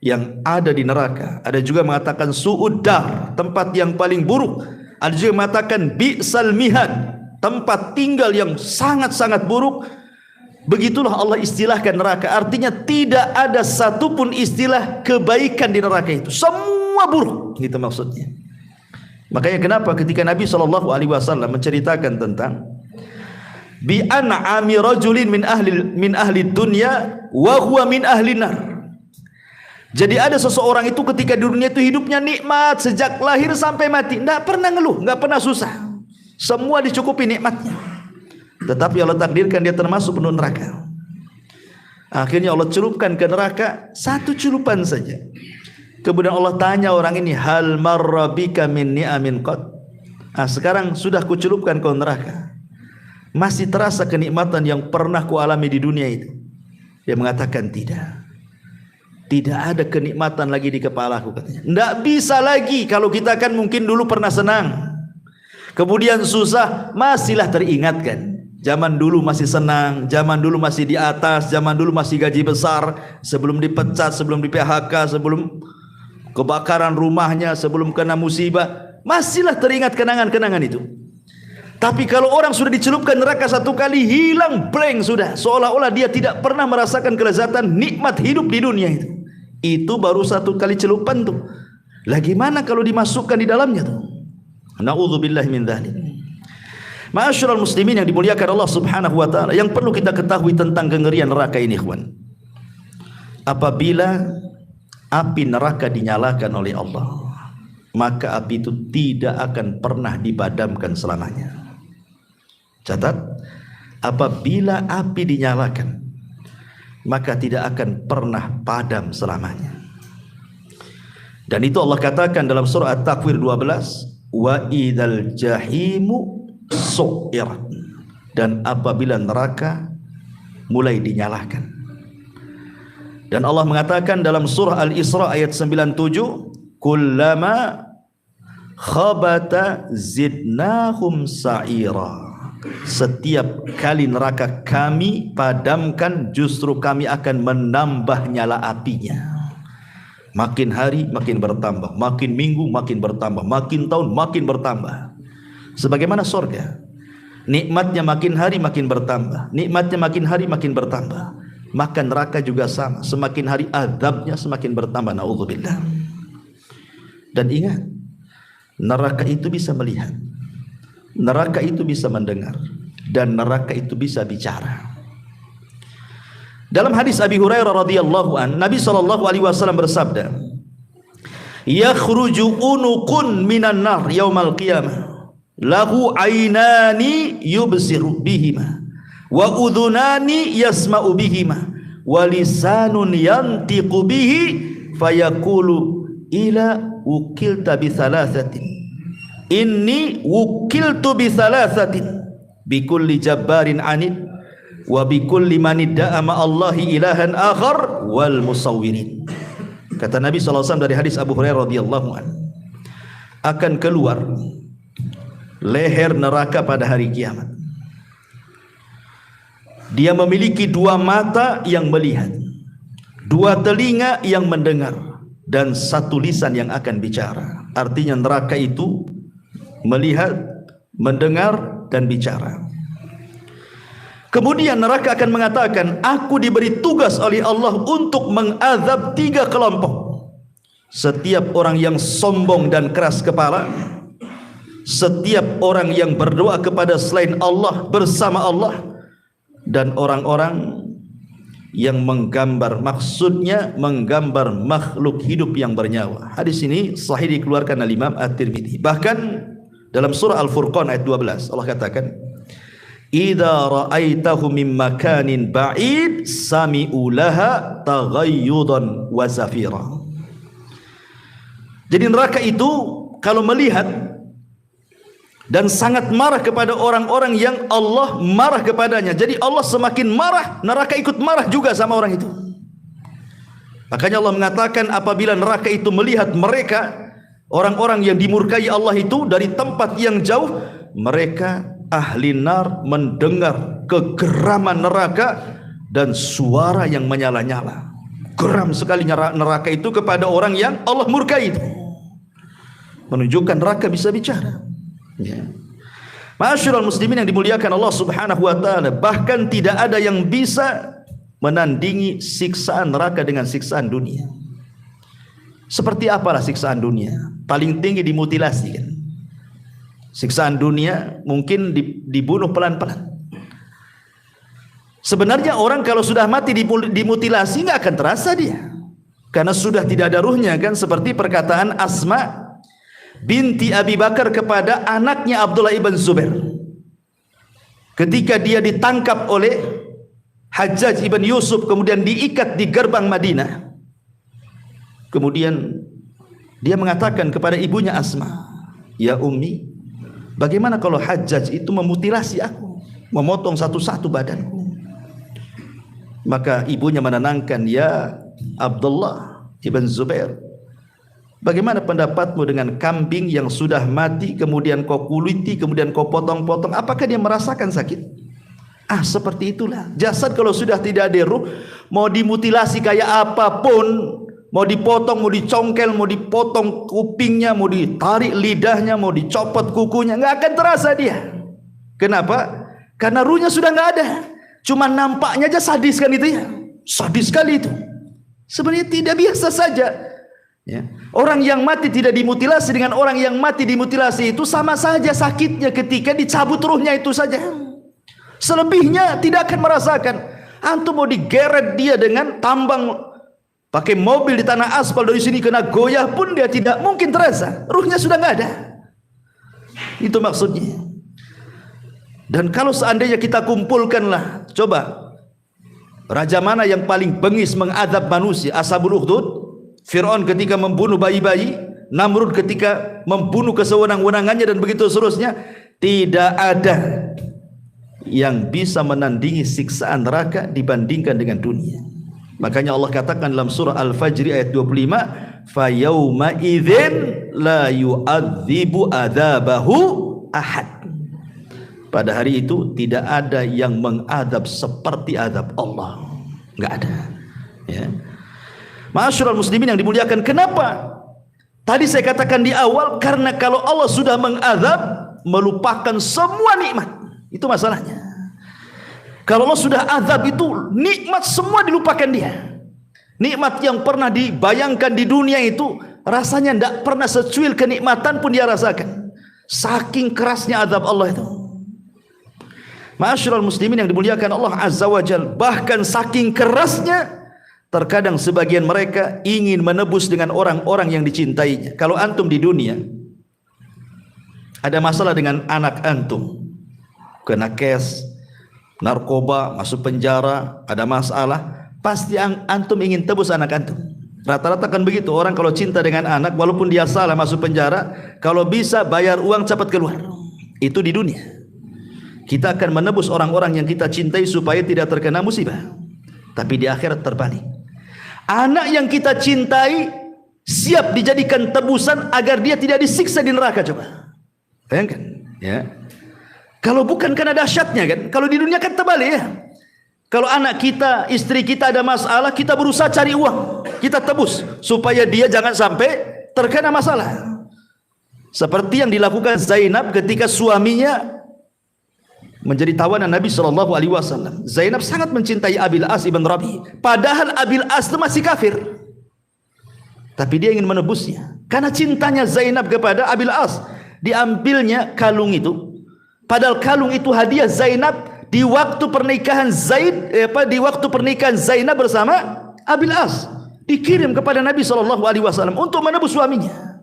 yang ada di neraka. Ada juga mengatakan su'uddar, tempat yang paling buruk. Ada juga mengatakan bi'sal mihad, tempat tinggal yang sangat-sangat buruk. Begitulah Allah istilahkan neraka. Artinya tidak ada satupun istilah kebaikan di neraka itu. Semua buruk, gitu maksudnya. Makanya kenapa ketika Nabi SAW menceritakan tentang bi an'ami rajulin min ahli dunya wa huwa min ahli nar. Jadi ada seseorang itu ketika di dunia itu hidupnya nikmat sejak lahir sampai mati, tidak pernah ngeluh, nggak pernah susah, semua dicukupi nikmatnya. Tetapi Allah takdirkan dia termasuk penduduk neraka. Akhirnya Allah celupkan ke neraka satu celupan saja. Kemudian Allah tanya orang ini, hal marrabika min ni'amin qad. Sekarang sudah kucelupkan kau neraka, masih terasa kenikmatan yang pernah kualami di dunia itu? Dia mengatakan tidak. Tidak ada kenikmatan lagi di kepalaku, katanya. Tidak bisa lagi. Kalau kita kan mungkin dulu pernah senang, kemudian susah, masihlah teringatkan. Zaman dulu masih senang, zaman dulu masih di atas, zaman dulu masih gaji besar, sebelum dipecat, sebelum di PHK, sebelum kebakaran rumahnya, sebelum kena musibah, masihlah teringat kenangan-kenangan itu. Tapi kalau orang sudah dicelupkan neraka satu kali, hilang blank sudah, seolah-olah dia tidak pernah merasakan kelezatan nikmat hidup di dunia itu. Itu baru satu kali celupan tuh. Lagi mana kalau dimasukkan di dalamnya tuh? Na'udzubillahi min dzalik. Ma'asyiral muslimin yang dimuliakan Allah Subhanahu wa taala, yang perlu kita ketahui tentang kengerian neraka ini, ikhwan. Apabila api neraka dinyalakan oleh Allah, maka api itu tidak akan pernah dipadamkan selamanya. Catat, apabila api dinyalakan, maka tidak akan pernah padam selamanya. Dan itu Allah katakan dalam surah At-Takwir 12, wa idzal jahimu su'irat, dan apabila neraka mulai dinyalakan. Dan Allah mengatakan dalam surah Al-Isra ayat 97, kullama khabata zidnahum sa'ira. Setiap kali neraka kami padamkan, justru kami akan menambah nyala apinya. Makin hari makin bertambah, makin minggu makin bertambah, makin tahun makin bertambah. Sebagaimana surga, nikmatnya makin hari makin bertambah, nikmatnya makin hari makin bertambah. Maka neraka juga sama, semakin hari azabnya semakin bertambah. Na'udzubillah. Dan ingat, neraka itu bisa melihat, neraka itu bisa mendengar, dan neraka itu bisa bicara. Dalam hadis Abi Hurairah radhiyallahu an, Nabi SAW bersabda, yakhruju unuqun minan nar yaumal qiyamah, lahu aynani yubsiru bihima, wa udhunani yasma'u bihima, wa lisanun yantiqu bihi, fayaqulu ila ukilta bi thalathatin, inni wukiltu bi thalathatin, bi kulli jabbarin anid, wa bikulli man idda'a ma'allahi ilahan akhar wal musawwirin. Kata Nabi SAW dari hadis Abu Hurairah radhiyallahu anhu, akan keluar leher neraka pada hari kiamat. Dia memiliki dua mata yang melihat, dua telinga yang mendengar, dan satu lisan yang akan bicara. Artinya neraka itu melihat, mendengar, dan bicara. Kemudian neraka akan mengatakan, aku diberi tugas oleh Allah untuk mengazab 3 kelompok. Setiap orang yang sombong dan keras kepala, setiap orang yang berdoa kepada selain Allah bersama Allah, dan orang-orang yang menggambar, maksudnya menggambar makhluk hidup yang bernyawa. Hadis ini sahih dikeluarkan oleh Imam At-Tirmidzi. Bahkan dalam surah Al-Furqan ayat 12 Allah katakan, idza ra'aitahu min makanin ba'id sami'u laha taghayyudan wa zafira. Jadi neraka itu kalau melihat dan sangat marah kepada orang-orang yang Allah marah kepadanya. Jadi Allah semakin marah, neraka ikut marah juga sama orang itu. Makanya Allah mengatakan apabila neraka itu melihat mereka, orang-orang yang dimurkai Allah itu dari tempat yang jauh, mereka ahli nar mendengar kegeraman neraka dan suara yang menyala-nyala. Geram sekali neraka itu kepada orang yang Allah murkai itu. Menunjukkan neraka bisa bicara. Ya. Ma'asyiral muslimin yang dimuliakan Allah Subhanahu wa taala, bahkan tidak ada yang bisa menandingi siksaan neraka dengan siksaan dunia. Seperti apalah siksaan dunia? Paling tinggi dimutilasi kan. Siksaan dunia mungkin dibunuh pelan-pelan. Sebenarnya orang kalau sudah mati dimutilasi nggak akan terasa dia, karena sudah tidak ada ruhnya kan, seperti perkataan Asma binti Abi Bakar kepada anaknya Abdullah ibn Zubair ketika dia ditangkap oleh Hajjaj ibn Yusuf, kemudian diikat di gerbang Madinah. Kemudian dia mengatakan kepada ibunya Asma, ya Ummi, bagaimana kalau Hajjaj itu memutilasi aku, memotong satu-satu badanku? Maka ibunya menenangkan, ya Abdullah ibn Zubair, bagaimana pendapatmu dengan kambing yang sudah mati, kemudian kau kuliti, kemudian kau potong-potong, apakah dia merasakan sakit? Seperti itulah jasad kalau sudah tidak ada ruh, mau dimutilasi kayak apapun, mau dipotong, mau dicongkel, mau dipotong kupingnya, mau ditarik lidahnya, mau dicopot kukunya, nggak akan terasa dia. Kenapa? Karena ruhnya sudah nggak ada. Cuma nampaknya aja sadis kan itu ya, sadis sekali itu. Sebenarnya tidak, biasa saja. Ya. Orang yang mati tidak dimutilasi dengan orang yang mati dimutilasi itu sama saja sakitnya ketika dicabut ruhnya itu saja. Selebihnya tidak akan merasakan. Antum mau digeret dia dengan tambang, pakai mobil di tanah aspal, dari sini kena goyah pun dia tidak mungkin terasa. Ruhnya sudah nggak ada. Itu maksudnya. Dan kalau seandainya kita kumpulkanlah, coba raja mana yang paling bengis mengadab manusia? Ashabul Ukhdud, Fir'aun ketika membunuh bayi-bayi, Namrud ketika membunuh kesewenang-wenangannya, dan begitu seterusnya. Tidak ada yang bisa menandingi siksaan neraka dibandingkan dengan dunia. Makanya Allah katakan dalam surah Al-Fajr ayat 25, fa yauma idzin la yu'adzibu adzabahu ahad. Pada hari itu tidak ada yang mengadab seperti adab Allah, nggak ada. Ya. Ma'asyiral muslimin yang dimuliakan, kenapa? Tadi saya katakan di awal, karena kalau Allah sudah mengadab, melupakan semua nikmat. Itu masalahnya. Kalau Allah sudah azab itu, nikmat semua dilupakan dia. Nikmat yang pernah dibayangkan di dunia itu, rasanya tidak pernah secuil kenikmatan pun dia rasakan. Saking kerasnya azab Allah itu. Ma'asyiral muslimin yang dimuliakan Allah Azza wa Jalla, bahkan saking kerasnya, terkadang sebagian mereka ingin menebus dengan orang-orang yang dicintainya. Kalau antum di dunia ada masalah dengan anak antum, kena kes, narkoba, masuk penjara, ada masalah, pasti antum ingin tebus anak antum. Rata-rata kan begitu, orang kalau cinta dengan anak, walaupun dia salah masuk penjara, kalau bisa bayar uang cepat keluar. Itu di dunia. Kita akan menebus orang-orang yang kita cintai supaya tidak terkena musibah. Tapi di akhirat terbalik. Anak yang kita cintai siap dijadikan tebusan agar dia tidak disiksa di neraka. Coba bayangkan, ya. Kalau bukan karena dahsyatnya kan, kalau di dunia kan terbalik ya. Kalau anak kita, istri kita ada masalah, kita berusaha cari uang, kita tebus supaya dia jangan sampai terkena masalah. Seperti yang dilakukan Zainab ketika suaminya menjadi tawanan Nabi SAW. Zainab sangat mencintai Abil As ibn Rabi, padahal Abil As itu masih kafir, tapi dia ingin menebusnya karena cintanya Zainab kepada Abil As. Diambilnya kalung itu, padahal kalung itu hadiah Zainab di waktu pernikahan Zainab bersama Abil As, dikirim kepada Nabi SAW untuk menebus suaminya.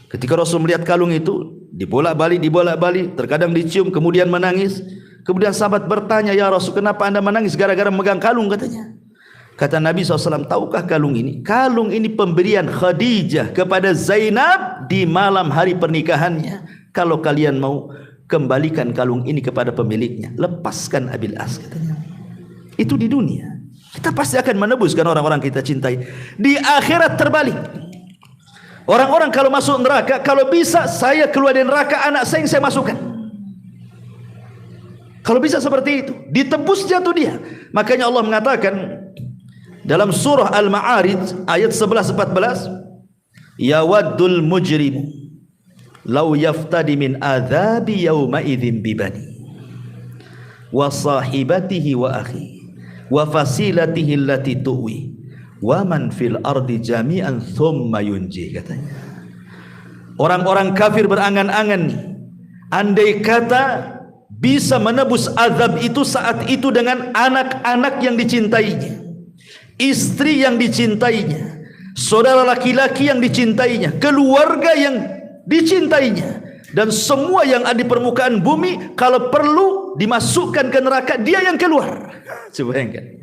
Ketika Rasul melihat kalung itu, dibolak-balik, terkadang dicium, kemudian menangis. Kemudian sahabat bertanya, "Ya Rasul, kenapa anda menangis gara-gara memegang kalung?" katanya. Kata Nabi SAW, "Tahukah kalung ini? Kalung ini pemberian Khadijah kepada Zainab di malam hari pernikahannya. Kalau kalian mau, kembalikan kalung ini kepada pemiliknya. Lepaskan Abil As," katanya. Itu di dunia. Kita pasti akan menebuskan orang-orang kita cintai. Di akhirat terbalik. Orang-orang kalau masuk neraka, kalau bisa saya keluar dari neraka, anak saya yang saya masukkan. Kalau bisa seperti itu, ditebusnya tuh dia. Makanya Allah mengatakan dalam surah Al-Ma'arij ayat 11-14, "Yawaddul mujrimu law yaftadi min adzabi yawma idzin bibani wa sahibatihi wa akhi wa fasilatihi allati tuwi wa man fil ardi jami'an thumma yunji," katanya. Orang-orang kafir berangan-angan nih, andai kata bisa menebus azab itu saat itu dengan anak-anak yang dicintainya, istri yang dicintainya, saudara laki-laki yang dicintainya, keluarga yang dicintainya, dan semua yang ada di permukaan bumi, kalau perlu dimasukkan ke neraka, dia yang keluar. Coba bayangkan.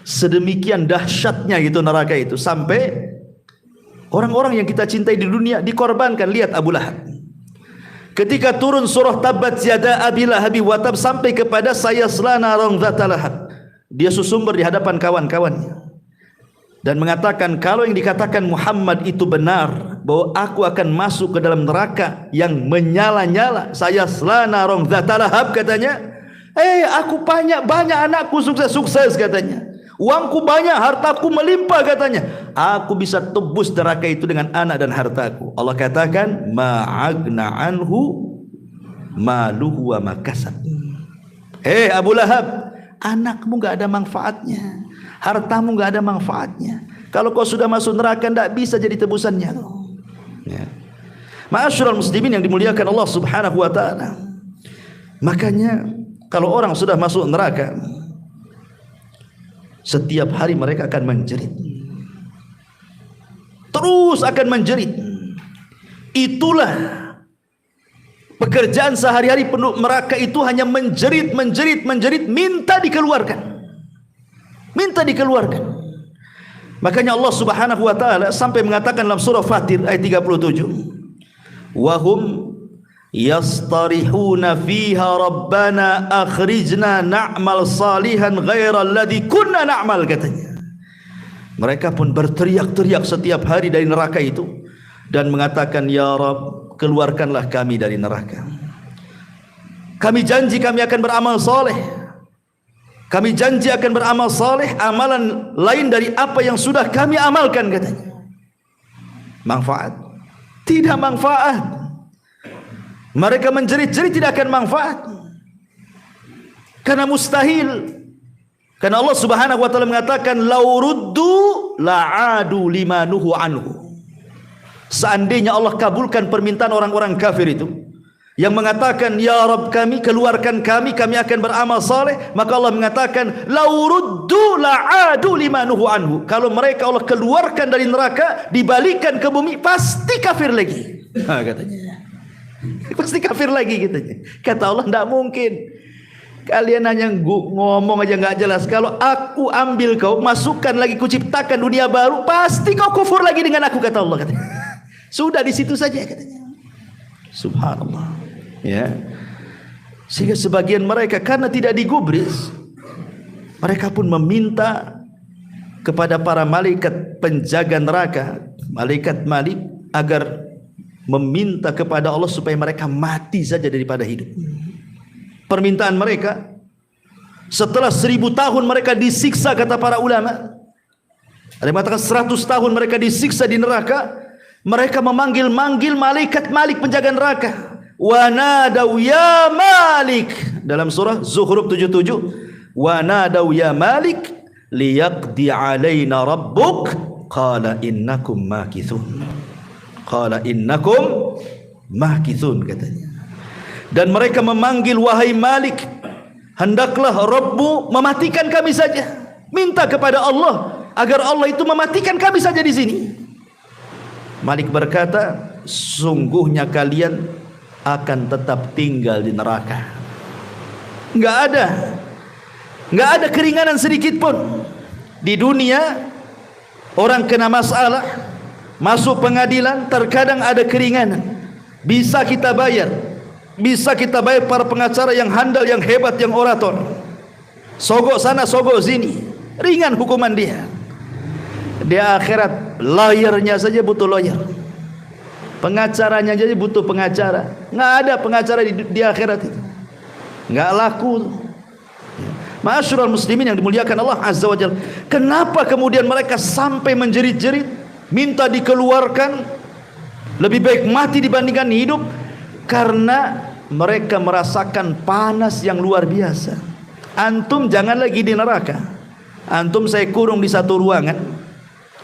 Sedemikian dahsyatnya gitu neraka itu, sampai orang-orang yang kita cintai di dunia dikorbankan. Lihat Abu Lahab ketika turun surah Tabbat yada Abi Lahabi wa tab sampai kepada sayasla naran dzata lahab, dia susumber di hadapan kawan-kawannya dan mengatakan, kalau yang dikatakan Muhammad itu benar, bahwa aku akan masuk ke dalam neraka yang menyala-nyala, sayasla naran dzata lahab, katanya, aku banyak anakku sukses katanya, uangku banyak, hartaku melimpah katanya, aku bisa tebus neraka itu dengan anak dan hartaku. Allah katakan, ma'agna anhu maluhu wa makasab. Abu Lahab, anakmu gak ada manfaatnya, hartamu gak ada manfaatnya. Kalau kau sudah masuk neraka, tidak bisa jadi tebusannya. Ya. Ma'asyiral muslimin yang dimuliakan Allah Subhanahu wa ta'ala. Makanya kalau orang sudah masuk neraka, setiap hari mereka akan menjerit, terus akan menjerit. Itulah pekerjaan sehari-hari penduduk neraka itu, hanya menjerit, minta dikeluarkan. Makanya Allah Subhanahu wa taala sampai mengatakan dalam surah Fatir ayat 37, wahum yastarihuna fiha rabbana akhrijna na'mal salihan ghaira alladhi kunna na'mal, katanya. Mereka pun berteriak-teriak setiap hari dari neraka itu dan mengatakan, ya Rabb, keluarkanlah kami dari neraka. Kami janji kami akan beramal soleh, kami janji akan beramal soleh, amalan lain dari apa yang sudah kami amalkan, katanya. Manfaat? Tidak manfaat. Mereka menjerit-jerit tidak akan manfaat, karena mustahil. Karena Allah Subhanahu wa taala mengatakan, lauruddu la'adu limanuhu anhu. Seandainya Allah kabulkan permintaan orang-orang kafir itu yang mengatakan, ya Rabb kami, keluarkan kami, kami akan beramal saleh, maka Allah mengatakan, lauruddu la'adu limanuhu anhu. Kalau mereka Allah keluarkan dari neraka, dibalikan ke bumi, pasti kafir lagi. Katanya. Pasti kafir lagi, katanya. Kata Allah, tidak mungkin. Kalian hanya ngomong aja nggak jelas. Kalau aku ambil kau, masukkan lagi, kuciptakan dunia baru, pasti kau kufur lagi dengan aku, kata Allah, katanya. Sudah di situ saja, katanya. Subhanallah. Ya. Sehingga sebagian mereka karena tidak digubris, mereka pun meminta kepada para malaikat penjaga neraka, malaikat Malik, agar meminta kepada Allah supaya mereka mati saja daripada hidup. Permintaan mereka, setelah 1000 tahun mereka disiksa, kata para ulama, ada yang mengatakan 100 tahun mereka disiksa di neraka, mereka memanggil-manggil malaikat Malik penjaga neraka. Wa nadau ya Malik, dalam surah Zuhruf 77, wa nadau ya Malik liyaqdi alaina rabbuk qala innakum makithun, qala innakum makithun, katanya. Dan mereka memanggil, wahai Malik, hendaklah Rabbmu mematikan kami saja. Minta kepada Allah agar Allah itu mematikan kami saja di sini. Malik berkata, sungguhnya kalian akan tetap tinggal di neraka. Enggak ada keringanan sedikit pun. Di dunia orang kena masalah, masuk pengadilan, terkadang ada keringanan, bisa kita bayar para pengacara yang handal, yang hebat, yang orator. Sogok sana, sogok sini, ringan hukuman dia. Di akhirat, lawyernya saja butuh lawyer, pengacaranya saja butuh pengacara. Nggak ada pengacara di akhirat itu, nggak laku. Ma'asyiral muslimin yang dimuliakan Allah Azza wa Jalla, kenapa kemudian mereka sampai menjerit-jerit minta dikeluarkan, lebih baik mati dibandingkan hidup? Karena mereka merasakan panas yang luar biasa. Antum jangan lagi di neraka, antum saya kurung di satu ruangan,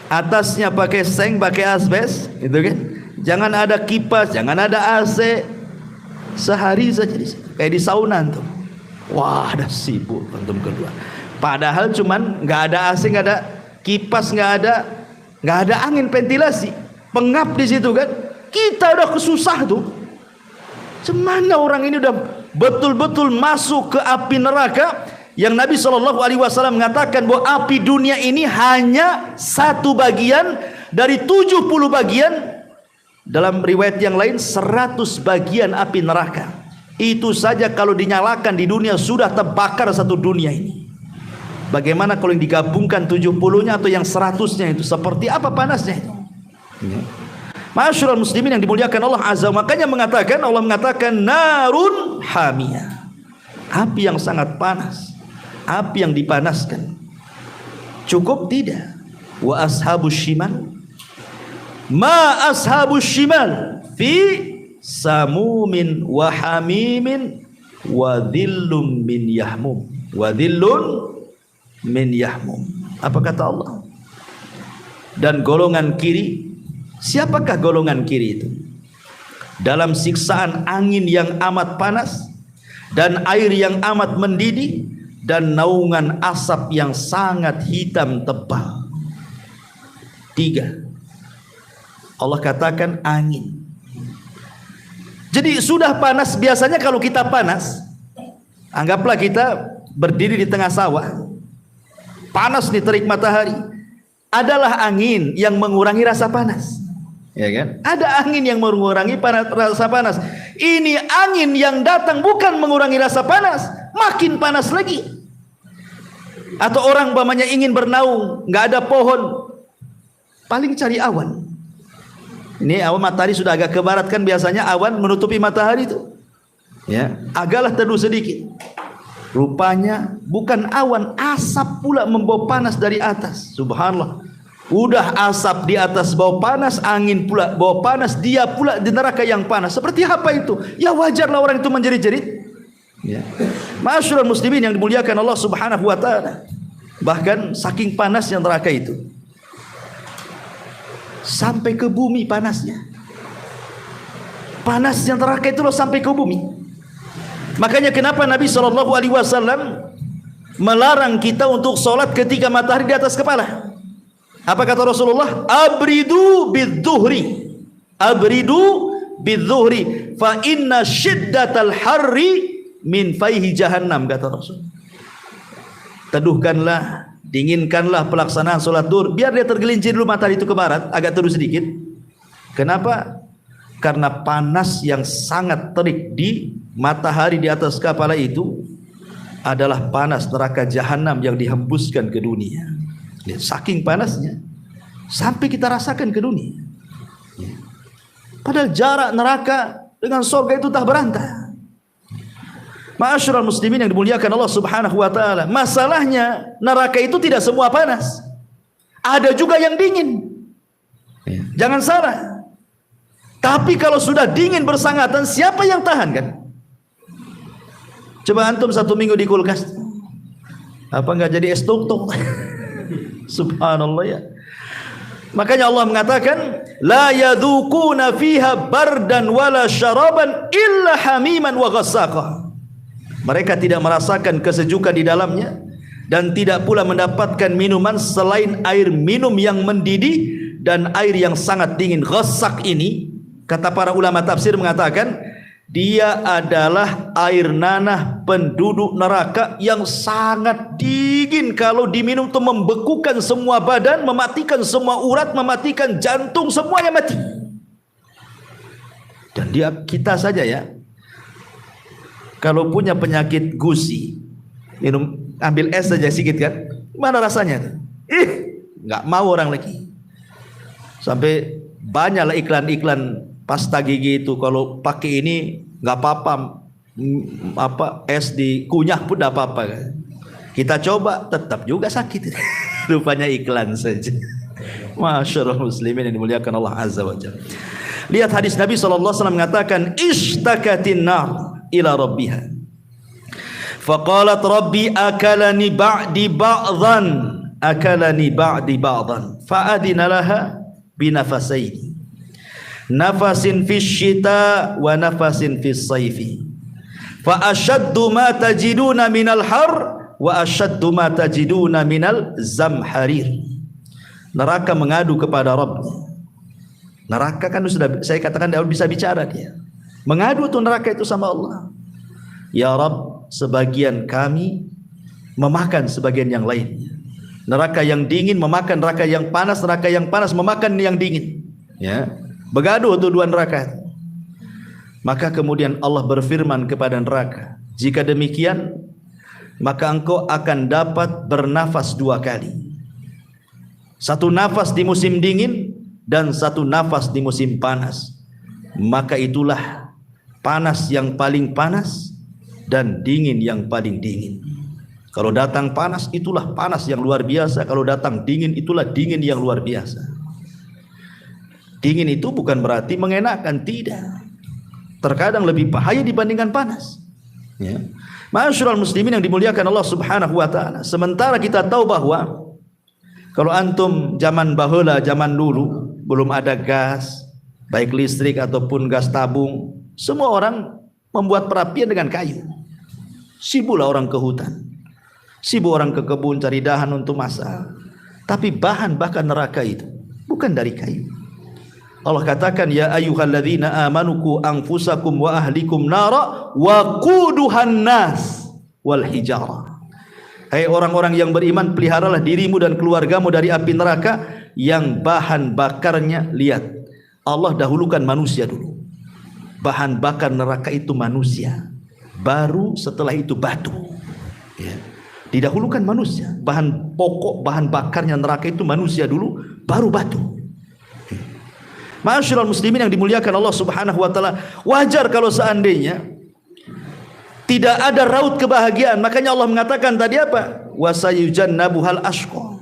atasnya pakai seng, pakai asbes, gitu kan? Jangan ada kipas, jangan ada AC, sehari saja kayak di sauna antum. Wah, ada sibuk antum kedua. Padahal cuman nggak ada AC, nggak ada kipas, nggak ada angin ventilasi, pengap di situ kan. Kita udah kesusah tuh. Semana orang ini udah betul-betul masuk ke api neraka, yang Nabi SAW mengatakan bahwa api dunia ini hanya 1 bagian dari 70 bagian. Dalam riwayat yang lain 100 bagian api neraka. Itu saja kalau dinyalakan di dunia sudah terbakar satu dunia ini. Bagaimana kalau yang digabungkan 70-nya atau yang 100-nya itu, seperti apa panasnya itu? Ma'asyiral muslimin yang dimuliakan Allah Azza, makanya Allah mengatakan narun hamiyah, api yang sangat panas, api yang dipanaskan. Cukup tidak? Wa ashabus shimal, ma ashabus shimal fi samumin wa hamimin wa dhillum min yahmum, wa dhillun min yahmum. Apa kata Allah? Dan golongan kiri, siapakah golongan kiri itu? Dalam siksaan angin yang amat panas dan air yang amat mendidih dan naungan asap yang sangat hitam tebal. 3. Allah katakan angin. Jadi sudah panas. Biasanya kalau kita panas, anggaplah kita berdiri di tengah sawah, panas nih, terik matahari. Adalah angin yang mengurangi rasa panas, ya kan? Ada angin yang mengurangi rasa panas. Ini angin yang datang bukan mengurangi rasa panas, makin panas lagi. Atau orang umpamanya ingin bernaung, nggak ada pohon, paling cari awan. Ini awan, matahari sudah agak ke barat kan, biasanya awan menutupi matahari itu, ya, agaklah teduh sedikit. Rupanya bukan awan, asap pula membawa panas dari atas. Subhanallah. Udah asap di atas bawa panas, angin pula bawa panas, dia pula di neraka yang panas. Seperti apa itu? Ya wajarlah orang itu menjerit-jerit. Ya. Ma'asyiral muslimin yang dimuliakan Allah Subhanahu wa taala. Bahkan saking panasnya neraka itu, sampai ke bumi panasnya. Panasnya neraka itu loh sampai ke bumi. Makanya kenapa Nabi SAW melarang kita untuk sholat ketika matahari di atas kepala. Apa kata Rasulullah? Abridu bidzuhri, abridu bidzuhri, fa inna shiddatal harri min faihi jahannam, kata Rasul. Teduhkanlah, dinginkanlah pelaksanaan sholat duhur, biar dia tergelincir dulu matahari itu ke barat, agak teduh sedikit. Kenapa? Karena panas yang sangat terik di matahari di atas kepala itu adalah panas neraka jahanam yang dihembuskan ke dunia. Saking panasnya sampai kita rasakan ke dunia. Padahal jarak neraka dengan surga itu tak berantah. Ma'asyiral muslimin yang dimuliakan Allah Subhanahu wa taala, masalahnya neraka itu tidak semua panas. Ada juga yang dingin. Jangan salah. Tapi kalau sudah dingin bersangatan, siapa yang tahan kan? Coba antum 1 minggu di kulkas, apa enggak jadi es tuk-tuk? Subhanallah ya. Makanya Allah mengatakan, la yadzuquna fiha bardan wala syaraban illa hamiman wa ghassaqa. Mereka tidak merasakan kesejukan di dalamnya dan tidak pula mendapatkan minuman selain air minum yang mendidih dan air yang sangat dingin. Ghassak ini, kata para ulama tafsir mengatakan, dia adalah air nanah penduduk neraka yang sangat dingin. Kalau diminum itu membekukan semua badan, mematikan semua urat, mematikan jantung, semuanya mati. Dan kita saja ya, kalau punya penyakit gusi, minum, ambil es saja sedikit kan, mana rasanya? Nggak mau orang lagi. Sampai banyaklah iklan-iklan pasta gigi itu, kalau pakai ini nggak apa-apa, es dikunyah pun nggak apa-apa kan. Kita coba tetap juga sakit. Rupanya iklan saja. Masyaallah muslimin yang dimuliakan Allah Azza wa Jalla. Lihat hadis Nabi SAW mengatakan, ishtakatin nar ila rabbiha faqalat rabbi akalani ba'di ba'dan fa'adina laha binafasaini, nafasin fis syita wa nafasin fis sayfi, fa ashaddu ma tajiduna minal har wa ashaddu ma tajiduna minal zamharir. Neraka mengadu kepada Rabbnya. Neraka kan sudah saya katakan dia bisa bicara dia. Mengadu tuh neraka itu sama Allah. Ya Rabb, sebagian kami memakan sebagian yang lain. Neraka yang dingin memakan neraka yang panas, neraka yang panas memakan yang dingin. Ya, bergaduh tuh dua neraka. Maka kemudian Allah berfirman kepada neraka, jika demikian maka engkau akan dapat bernafas 2 kali. 1 nafas di musim dingin dan 1 nafas di musim panas. Maka itulah panas yang paling panas dan dingin yang paling dingin. Kalau datang panas, itulah panas yang luar biasa. Kalau datang dingin, itulah dingin yang luar biasa. Dingin itu bukan berarti mengenakan, tidak. Terkadang lebih bahaya dibandingkan panas. Ya. Ma'asyiral muslimin yang dimuliakan Allah Subhanahu wa taala. Sementara kita tahu bahwa kalau antum zaman baheula, zaman dulu belum ada gas, baik listrik ataupun gas tabung, semua orang membuat perapian dengan kayu. Sibuklah orang ke hutan, sibuk orang ke kebun cari dahan untuk masak. Tapi bahan bakar neraka itu bukan dari kayu. Allah katakan, ya ayyuhalladzina amanu qu anfusakum wa ahlikum nara wa quduhan nas wal hijarah. Hai orang-orang yang beriman, peliharalah dirimu dan keluargamu dari api neraka yang bahan bakarnya, lihat, Allah dahulukan manusia dulu. Bahan bakar neraka itu manusia, baru setelah itu batu. Ya. Didahulukan manusia. Bahan pokok, bahan bakarnya neraka itu manusia dulu, baru batu. Ma'asyiral muslimin yang dimuliakan Allah Subhanahu wa taala, wajar kalau seandainya tidak ada raut kebahagiaan. Makanya Allah mengatakan tadi apa? Wasayujannabuhal ashqa.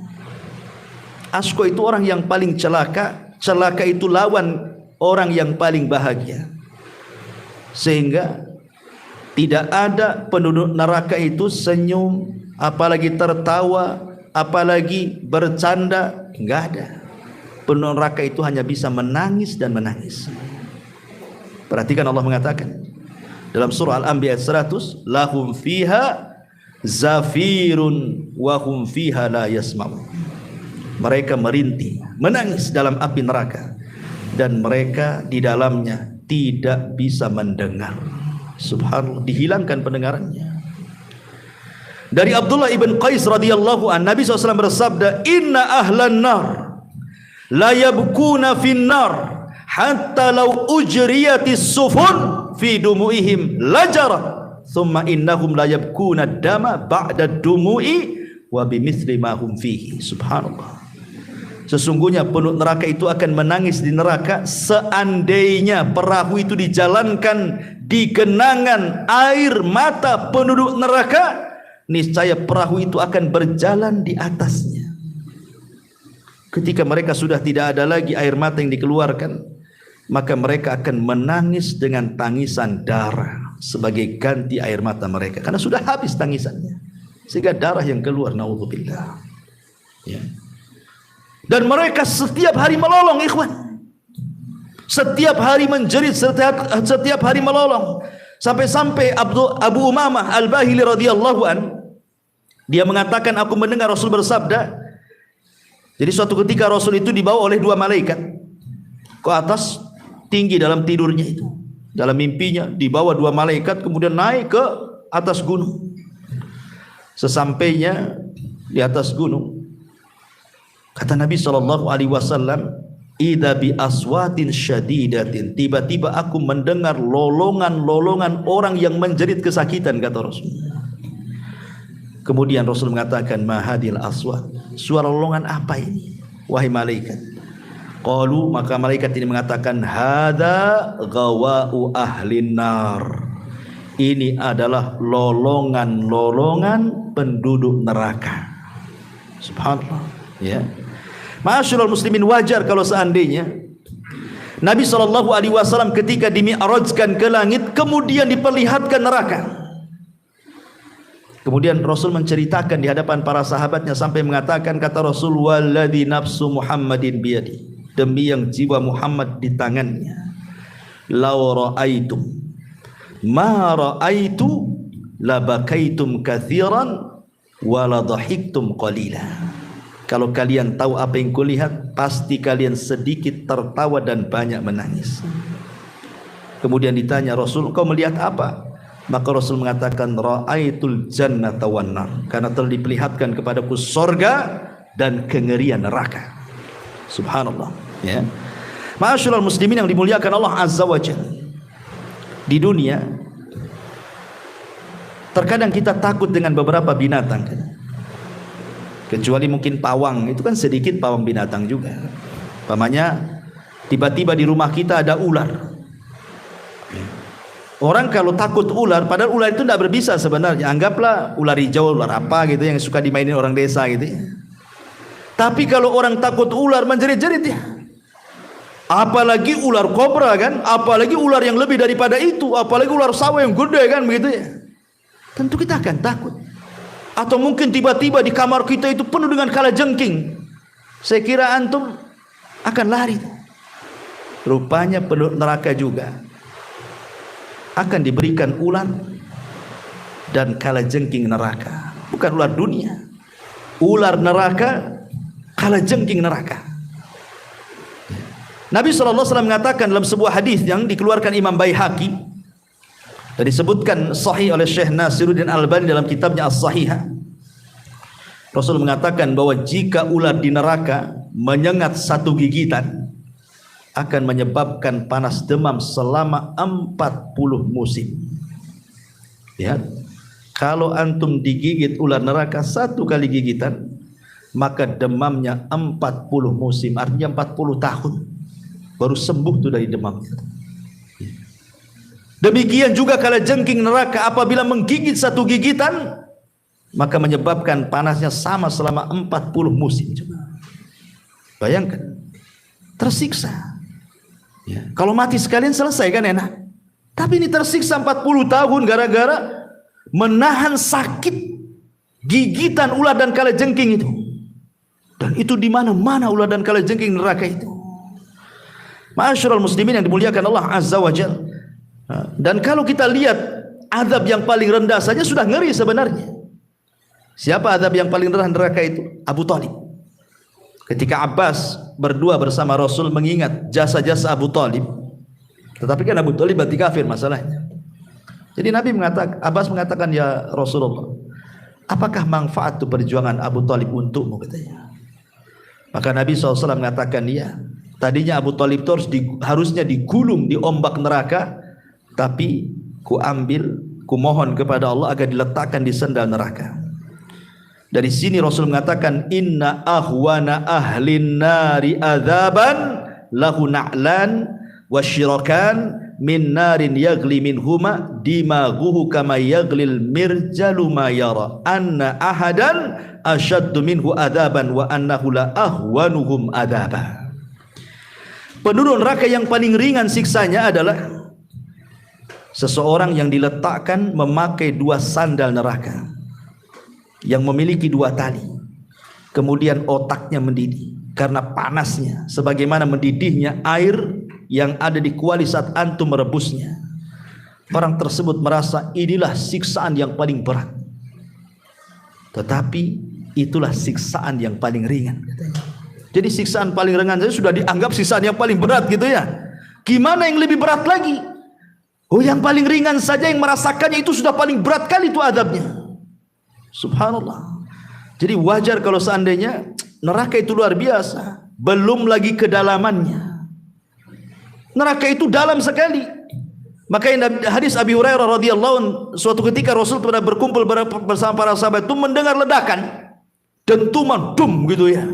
Ashqa itu orang yang paling celaka. Celaka itu lawan orang yang paling bahagia. Sehingga tidak ada penduduk neraka itu senyum, apalagi tertawa, apalagi bercanda, enggak ada. Penduduk neraka itu hanya bisa menangis dan menangis. Perhatikan Allah mengatakan dalam surah Al-Anbiya 100, lahum fiha zafirun wa hum fiha la yasma'un. Mereka merintih, menangis dalam api neraka dan mereka di dalamnya tidak bisa mendengar. Subhanallah, dihilangkan pendengarannya. Dari Abdullah ibn Qais radhiyallahu an, Nabi SAW bersabda, inna ahlan nar la yabkuna fin nar hatta law ujriyatis sufun fi dumu'ihim lajara thumma innahum la yabkuna dama ba'da dumu'i wa bimithli ma hum fihi. Subhanallah. Sesungguhnya penduduk neraka itu akan menangis di neraka seandainya perahu itu dijalankan di genangan air mata penduduk neraka, niscaya perahu itu akan berjalan di atasnya. Ketika mereka sudah tidak ada lagi air mata yang dikeluarkan, maka mereka akan menangis dengan tangisan darah sebagai ganti air mata mereka, karena sudah habis tangisannya, sehingga darah yang keluar, naudzubillah. Ya. Dan mereka setiap hari melolong, ikhwan. Setiap hari menjerit, setiap hari melolong. Sampai-sampai Abu Umamah Al-Bahili radhiyallahu an, dia mengatakan, aku mendengar Rasul bersabda. Jadi suatu ketika Rasul itu dibawa oleh dua malaikat ke atas, tinggi dalam tidurnya itu. Dalam mimpinya dibawa dua malaikat, kemudian naik ke atas gunung. Sesampainya di atas gunung, kata Nabi SAW, idza bi aswatin syadidatin, tiba-tiba aku mendengar lolongan-lolongan orang yang menjerit kesakitan, kata Rasul. Kemudian Rasul mengatakan, mahadil aswat, suara lolongan apa ini wahai malaikat? Qalu, maka malaikat ini mengatakan, hadza ghawa'u ahlin nar, ini adalah lolongan-lolongan penduduk neraka. Subhanallah. Ya. Ma'asyiral muslimin, wajar kalau seandainya Nabi SAW ketika dimi'rajkan ke langit kemudian diperlihatkan neraka. Kemudian Rasul menceritakan di hadapan para sahabatnya sampai mengatakan, kata Rasul, walladzi nafsu Muhammadin biyadi, demi yang jiwa Muhammad di tangannya, law ra'aitum ma ra'aitu labakaitum katsiran wa la dhahiktum qalila. Kalau kalian tahu apa yang kulihat, pasti kalian sedikit tertawa dan banyak menangis. Kemudian ditanya Rasul, kau melihat apa? Maka Rasul mengatakan, ra'aitul jannata wan nar, karena telah diperlihatkan kepadaku sorga dan kengerian neraka. Subhanallah. Ya. Ma'asyiral muslimin yang dimuliakan Allah Azza wa Jalla. Di dunia terkadang kita takut dengan beberapa binatang, kecuali mungkin pawang, itu kan sedikit pawang binatang juga. Pamannya tiba-tiba di rumah kita ada ular. Orang kalau takut ular, padahal ular itu tidak berbisa sebenarnya. Anggaplah ular hijau, ular apa gitu yang suka dimainin orang desa gitu ya. Tapi kalau orang takut ular, menjerit-jerit ya. Apalagi ular kobra kan, apalagi ular yang lebih daripada itu, apalagi ular sawah yang gede kan begitu ya. Tentu kita akan takut. Atau mungkin tiba-tiba di kamar kita itu penuh dengan kalajengking. Saya kira antum akan lari. Rupanya penduduk neraka juga akan diberikan ular dan kalajengking neraka. Bukan ular dunia, ular neraka, kalajengking neraka. Nabi SAW mengatakan dalam sebuah hadis yang dikeluarkan Imam Baihaqi dan disebutkan sahih oleh Syekh Nasiruddin Albani dalam kitabnya As-Sahihah. Rasul mengatakan bahwa jika ular di neraka menyengat satu gigitan, akan menyebabkan panas demam selama 40 musim. Ya. Kalau antum digigit ular neraka satu kali gigitan, maka demamnya 40 musim, artinya 40 tahun baru sembuh tuh dari demam. Demikian juga kalajengking neraka apabila menggigit satu gigitan, maka menyebabkan panasnya sama selama 40 musim. Bayangkan, tersiksa. Ya. Kalau mati sekalian selesai kan enak. Tapi ini tersiksa 40 tahun gara-gara menahan sakit gigitan ular dan kalajengking itu. Dan itu di mana-mana ular dan kalajengking neraka itu. Ma'asyiral muslimin yang dimuliakan Allah Azza wa Jalla. Dan kalau kita lihat azab yang paling rendah saja sudah ngeri sebenarnya. Siapa azab yang paling rendah neraka itu? Abu Talib. Ketika Abbas berdua bersama Rasul mengingat jasa-jasa Abu Talib, tetapi kan Abu Talib berarti kafir masalahnya. Jadi Nabi mengatakan, Abbas mengatakan, ya Rasulullah, apakah manfaat itu perjuangan Abu Talib untukmu, katanya. Maka Nabi SAW mengatakan, ya, tadinya Abu Talib itu harusnya digulung di ombak neraka, tapi ku mohon kepada Allah agar diletakkan di sandal neraka. Dari sini Rasul mengatakan, inna ahwana ahlin nari adzaban lahu na'lan wasyirakan min narin yagli minhuma dimaghuhu kama yaglil mirjalu ma yara anna ahadan asyaddu minhu adzaban wa annahu la ahwanuhum adzaba. Penduduk neraka yang paling ringan siksanya adalah seseorang yang diletakkan memakai 2 sandal neraka yang memiliki 2 tali, kemudian otaknya mendidih karena panasnya sebagaimana mendidihnya air yang ada di kuali saat antum merebusnya. Orang tersebut merasa inilah siksaan yang paling berat, tetapi itulah siksaan yang paling ringan. Jadi siksaan paling ringan saja sudah dianggap siksaan yang paling berat gitu ya. Gimana yang lebih berat lagi? Oh, yang paling ringan saja yang merasakannya itu sudah paling berat kali itu adabnya. Subhanallah. Jadi wajar kalau seandainya neraka itu luar biasa, belum lagi kedalamannya. Neraka itu dalam sekali. Makanya hadis Abi Hurairah radhiyallahu anhu, suatu ketika Rasul pernah berkumpul bersama para sahabat itu mendengar ledakan, dentuman, dum gitu ya.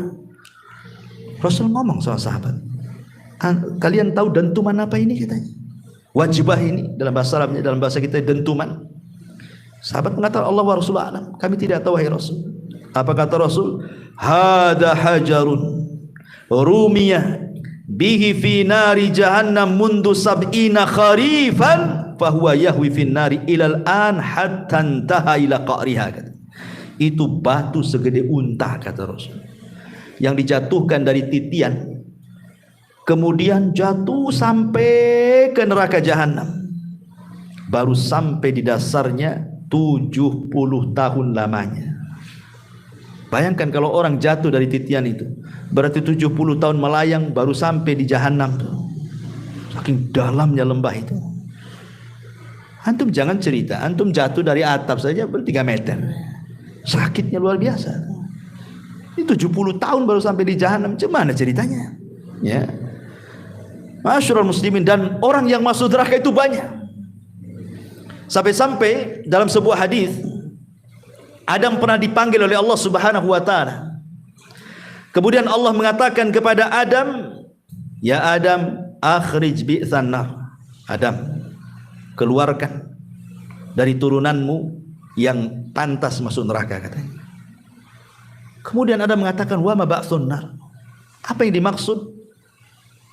Rasul ngomong sama sahabat, kalian tahu dentuman apa ini katanya? Wajibah ini dalam bahasa Arabnya, dalam bahasa kita dentuman. Sahabat mengatakan, Allah wa Rasulullah alam, kami tidak tahu wahai Rasul. Apa kata Rasul? Hada hajarun rumiyah bihi fi nari jahannam mundu sab'ina kharifan fahuwa yahwi fi nari ilal an hatta intaha ila qa'riha. Itu batu segede unta kata Rasul, yang dijatuhkan dari titian, kemudian jatuh sampai ke neraka jahanam, baru sampai di dasarnya 70 tahun lamanya. Bayangkan kalau orang jatuh dari titian itu, berarti 70 tahun melayang baru sampai di jahanam. Saking dalamnya lembah itu. Antum jangan cerita, antum jatuh dari atap saja ber 3 meter. Sakitnya luar biasa. Ini 70 tahun baru sampai di jahanam. Gimana ceritanya? Ya. Masyarul muslimin, dan orang yang masuk neraka itu banyak. Sampai-sampai dalam sebuah hadis, Adam pernah dipanggil oleh Allah Subhanahu wa taala. Kemudian Allah mengatakan kepada Adam, "Ya Adam, akhrij bi'tsan nar." Adam, keluarkan dari turunanmu yang pantas masuk neraka katanya. Kemudian Adam mengatakan, "Wa ma ba'tsun nar?" Apa yang dimaksud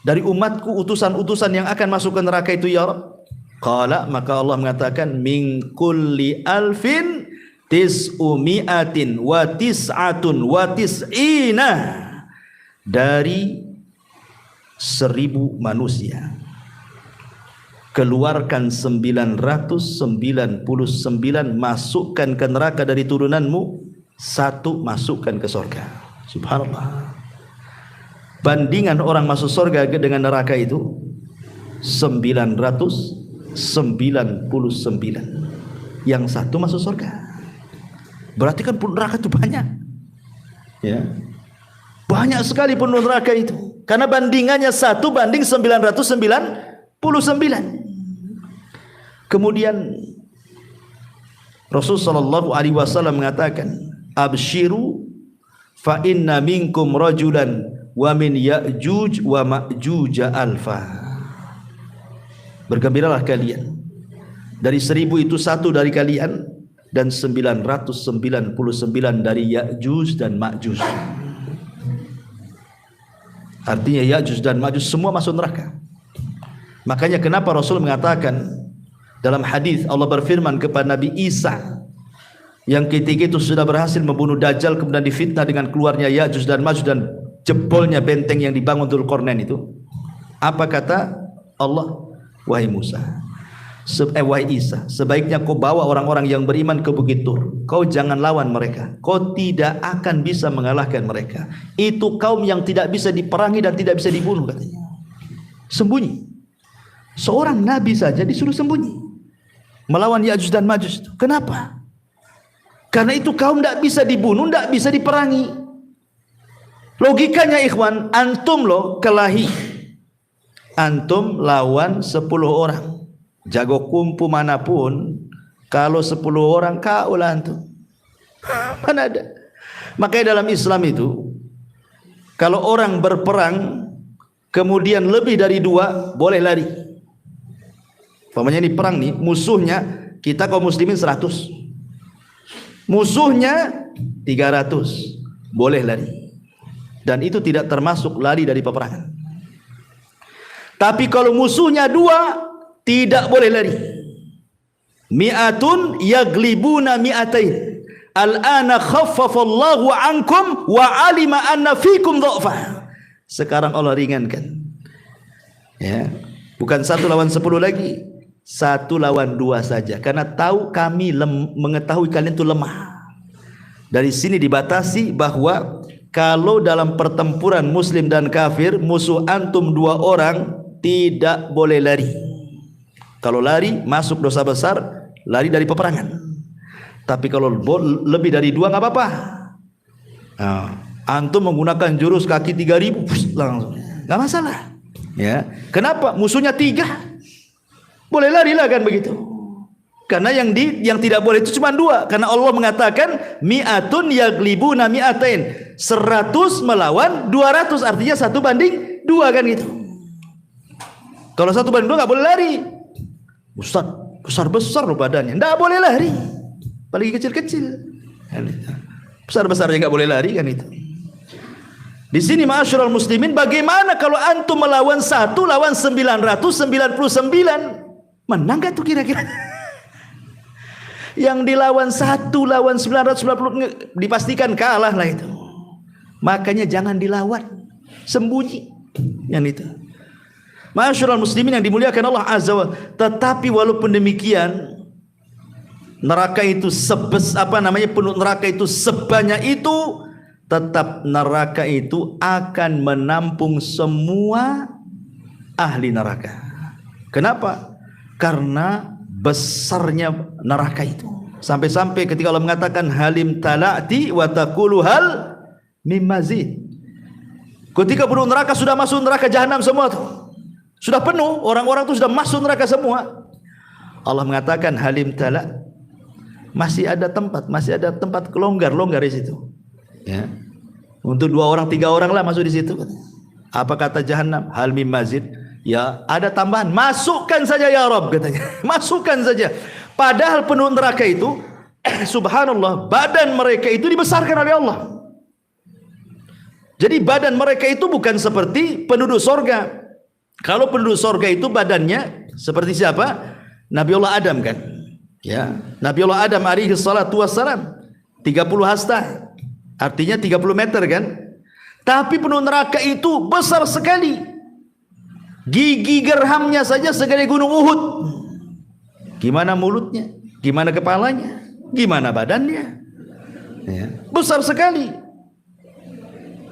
dari umatku utusan-utusan yang akan masuk ke neraka itu ya Rabb? Qala, maka Allah mengatakan, "Min kulli alfin tis'umi'atin wa tis'atun wa tis'ina." Dari 1000 manusia keluarkan 999, masukkan ke neraka dari turunanmu, 1 masukkan ke surga. Subhanallah. Bandingan orang masuk surga dengan neraka itu 999, yang 1 masuk surga. Berarti kan penduduk neraka itu banyak, ya, banyak sekali penduduk neraka itu, karena bandingannya 1 banding 999. Kemudian Rasulullah sallallahu alaihi wasallam mengatakan, "Abshiru fa inna minkum rajulan wa min Ya'juj wa Ma'juj alfa." Bergembiralah kalian, dari 1000 itu 1 dari kalian, dan 999 dari Ya'juj dan Ma'juj. Artinya Ya'juj dan Ma'juj semua masuk neraka. Makanya kenapa Rasul mengatakan dalam hadis, Allah berfirman kepada Nabi Isa yang ketika itu sudah berhasil membunuh Dajjal, kemudian difitnah dengan keluarnya Ya'juj dan Ma'juj dan jebolnya benteng yang dibangun Dzulqarnain itu. Apa kata Allah? Wahai Musa, wahai Isa, sebaiknya kau bawa orang-orang yang beriman ke Bukit Tur. Kau jangan lawan mereka, kau tidak akan bisa mengalahkan mereka. Itu kaum yang tidak bisa diperangi dan tidak bisa dibunuh katanya. Sembunyi. Seorang nabi saja disuruh sembunyi melawan Ya'juj dan Ma'juj itu. Kenapa? Karena itu kaum tidak bisa dibunuh, tidak bisa diperangi. Logikanya ikhwan, antum loh kelahi, antum lawan 10 orang, jago kumpu manapun, kalau 10 orang kaulah antum. Mana ada. Makanya dalam Islam itu, kalau orang berperang kemudian lebih dari 2 boleh lari. Umpamanya ini perang nih, musuhnya kita kaum muslimin 100, musuhnya 300, boleh lari. Dan itu tidak termasuk lari dari peperangan. Tapi kalau musuhnya 2, tidak boleh lari. Mi'atun yaglibuna mi'atain. Al-ana khaffafallahu ankum wa alima anna fikum dha'fa. Sekarang Allah ringankan. Ya, bukan 1 lawan 10 lagi. 1 lawan 2 saja. Karena tahu kami mengetahui kalian itu lemah. Dari sini dibatasi bahwa kalau dalam pertempuran muslim dan kafir, musuh antum 2 orang, tidak boleh lari. Kalau lari masuk dosa besar, lari dari peperangan. Tapi kalau lebih dari 2 nggak apa-apa. Nah, antum menggunakan jurus kaki 3000 langsung, nggak masalah. Ya, kenapa? Musuhnya 3, boleh lari lah kan begitu. Karena yang tidak boleh itu cuma 2. Karena Allah mengatakan mi'atun yaglibuna mi'atain. 100 melawan 200, artinya 1 banding 2 kan gitu. Kalau 1 banding 2 nggak boleh lari. Ustaz, besar-besar loh badannya, nggak boleh lari. Apalagi kecil-kecil. Besar-besarnya nggak boleh lari kan itu. Di sini ma'asyiral muslimin, bagaimana kalau antum melawan 1 lawan 999? Menang gak tuh kira-kira? Yang dilawan 1 lawan 990 dipastikan kalah lah itu. Makanya jangan dilawan, sembunyi. Yang itu. Ma'asyiral muslimin yang dimuliakan Allah Azza wa. Tetapi walaupun demikian, neraka itu penuh neraka itu sebanyak itu, tetap neraka itu akan menampung semua ahli neraka. Kenapa? Karena besarnya neraka itu. Sampai-sampai ketika Allah mengatakan halim tala'ti wa taqulu hal mim mazid. Ketika penduduk neraka sudah masuk neraka jahanam semua tuh, sudah penuh, orang-orang itu sudah masuk neraka semua, Allah mengatakan halim tala', masih ada tempat longgar di situ. Ya. Untuk 2 orang 3 orang lah masuk di situ. Apa kata jahanam? Hal mim mazid. Ya, ada tambahan. Masukkan saja ya Rabb katanya. Masukkan saja. Padahal penduduk neraka itu subhanallah, badan mereka itu dibesarkan oleh Allah. Jadi badan mereka itu bukan seperti penduduk sorga. Kalau penduduk sorga itu badannya seperti siapa? Nabiullah Adam kan. Ya, Nabiullah Adam alaihi salatu wassalam 30 hasta. Artinya 30 meter kan. Tapi penduduk neraka itu besar sekali. Gigi gerhamnya saja segede gunung Uhud. Gimana mulutnya? Gimana kepalanya? Gimana badannya? Ya, besar sekali.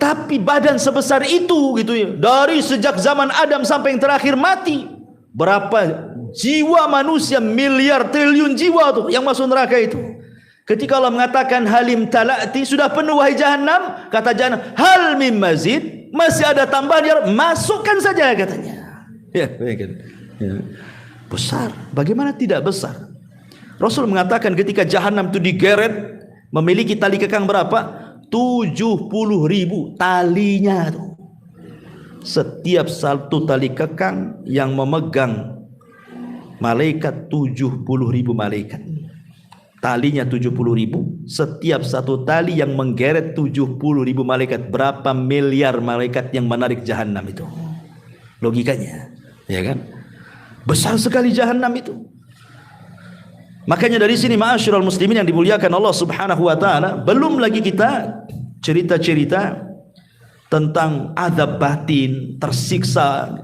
Tapi badan sebesar itu gitu ya. Dari sejak zaman Adam sampai yang terakhir mati, berapa jiwa manusia, miliar triliun jiwa tuh yang masuk neraka itu. Ketika Allah mengatakan halim tala'ti, sudah penuh wahai jahanam, kata jahanam, hal mim mazid, masih ada tambahan, ya masukkan saja katanya. Ya, besar. Bagaimana tidak besar? Rasul mengatakan ketika jahanam itu digeret, memiliki tali kekang berapa? 70.000 talinya tuh. Setiap satu tali kekang yang memegang malaikat 70.000 malaikat. Talinya 70.000, setiap satu tali yang menggeret 70.000 malaikat. Berapa miliar malaikat yang menarik jahanam itu? Logikanya, ya kan? Besar sekali jahanam itu. Makanya dari sini ma'asyiral muslimin yang dimuliakan Allah Subhanahu wa taala, belum lagi kita cerita-cerita tentang azab batin, tersiksa,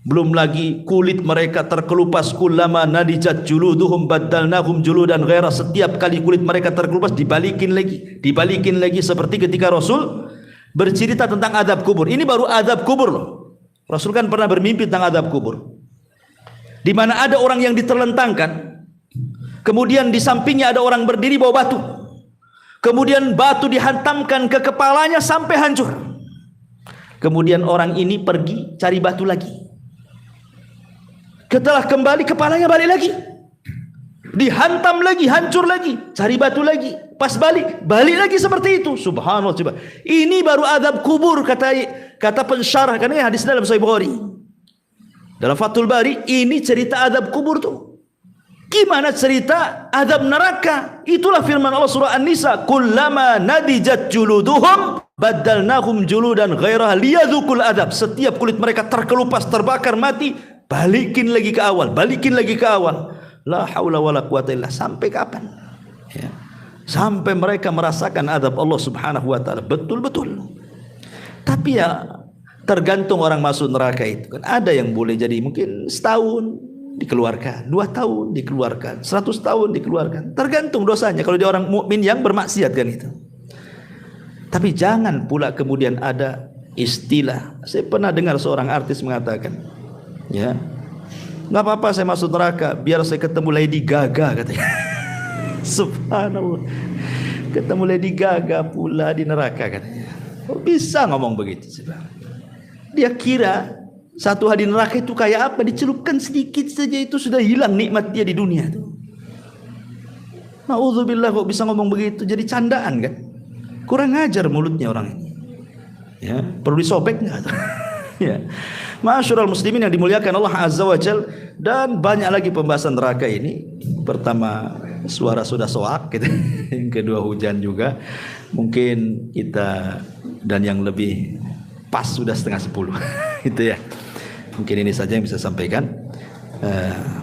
belum lagi kulit mereka terkelupas, kullama nadijat juluduhum baddalnahum juludan ghaira, setiap kali kulit mereka terkelupas dibalikin lagi seperti ketika Rasul bercerita tentang azab kubur. Ini baru azab kubur loh. Rasul kan pernah bermimpi tentang azab kubur, di mana ada orang yang diterlentangkan, kemudian di sampingnya ada orang berdiri bawa batu, kemudian batu dihantamkan ke kepalanya sampai hancur. Kemudian orang ini pergi cari batu lagi, Setelah kembali kepalanya balik lagi. Dihantam lagi, hancur lagi, cari batu lagi. Pas balik lagi seperti itu. Subhanallah. Coba. Ini baru azab kubur kata pensyarah, karena hadis dalam Sahih Bukhari. Dalam Fathul Bari ini cerita azab kubur tuh. Gimana cerita azab neraka? Itulah firman Allah surah An-Nisa, "Kullama nadijat juluduhum baddalnahum juludan ghairaha liyadzuqul azab." Setiap kulit mereka terkelupas, terbakar, mati, balikin lagi ke awal, balikin lagi ke awal. La haula wala quwata illa. Sampai kapan? Ya. Sampai mereka merasakan azab Allah Subhanahu wa taala betul-betul. Tapi ya tergantung orang masuk neraka itu kan. Ada yang boleh jadi mungkin setahun dikeluarkan, 2 tahun dikeluarkan, 100 tahun dikeluarkan. Tergantung dosanya. Kalau dia orang mukmin yang bermaksiat kan itu. Tapi jangan pula kemudian ada istilah. Saya pernah dengar seorang artis mengatakan, ya, nggak apa-apa saya masuk neraka biar saya ketemu Lady Gaga katanya. Subhanallah. Ketemu Lady Gaga pula di neraka katanya. Kok bisa ngomong begitu? Dia kira satu hari neraka itu kayak apa? Dicelupkan sedikit saja itu sudah hilang nikmat dia di dunia itu. Na'udzubillah, kok bisa ngomong begitu? Jadi candaan kan? Kurang ajar mulutnya orang ini. Ya, perlu disobek nggak? Ya. Ma'asyiral muslimin yang dimuliakan Allah Azza wa Jal, dan banyak lagi pembahasan neraka ini. Pertama suara sudah soak gitu. Yang kedua hujan juga. Mungkin kita dan yang lebih pas sudah 9:30. Itu ya. Mungkin ini saja yang bisa sampaikan.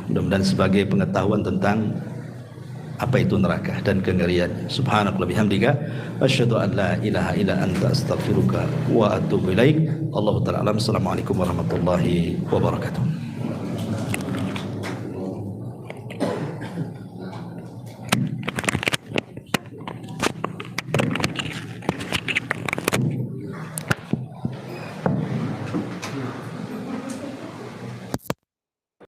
Mudah-mudahan sebagai pengetahuan tentang apa itu neraka dan kengerian. Subhanakallah bihamdika asyhadu an la ilaha illa anta astaghfiruka wa atubu ilaik. Allahu ta'ala alam. Assalamualaikum warahmatullahi wabarakatuh.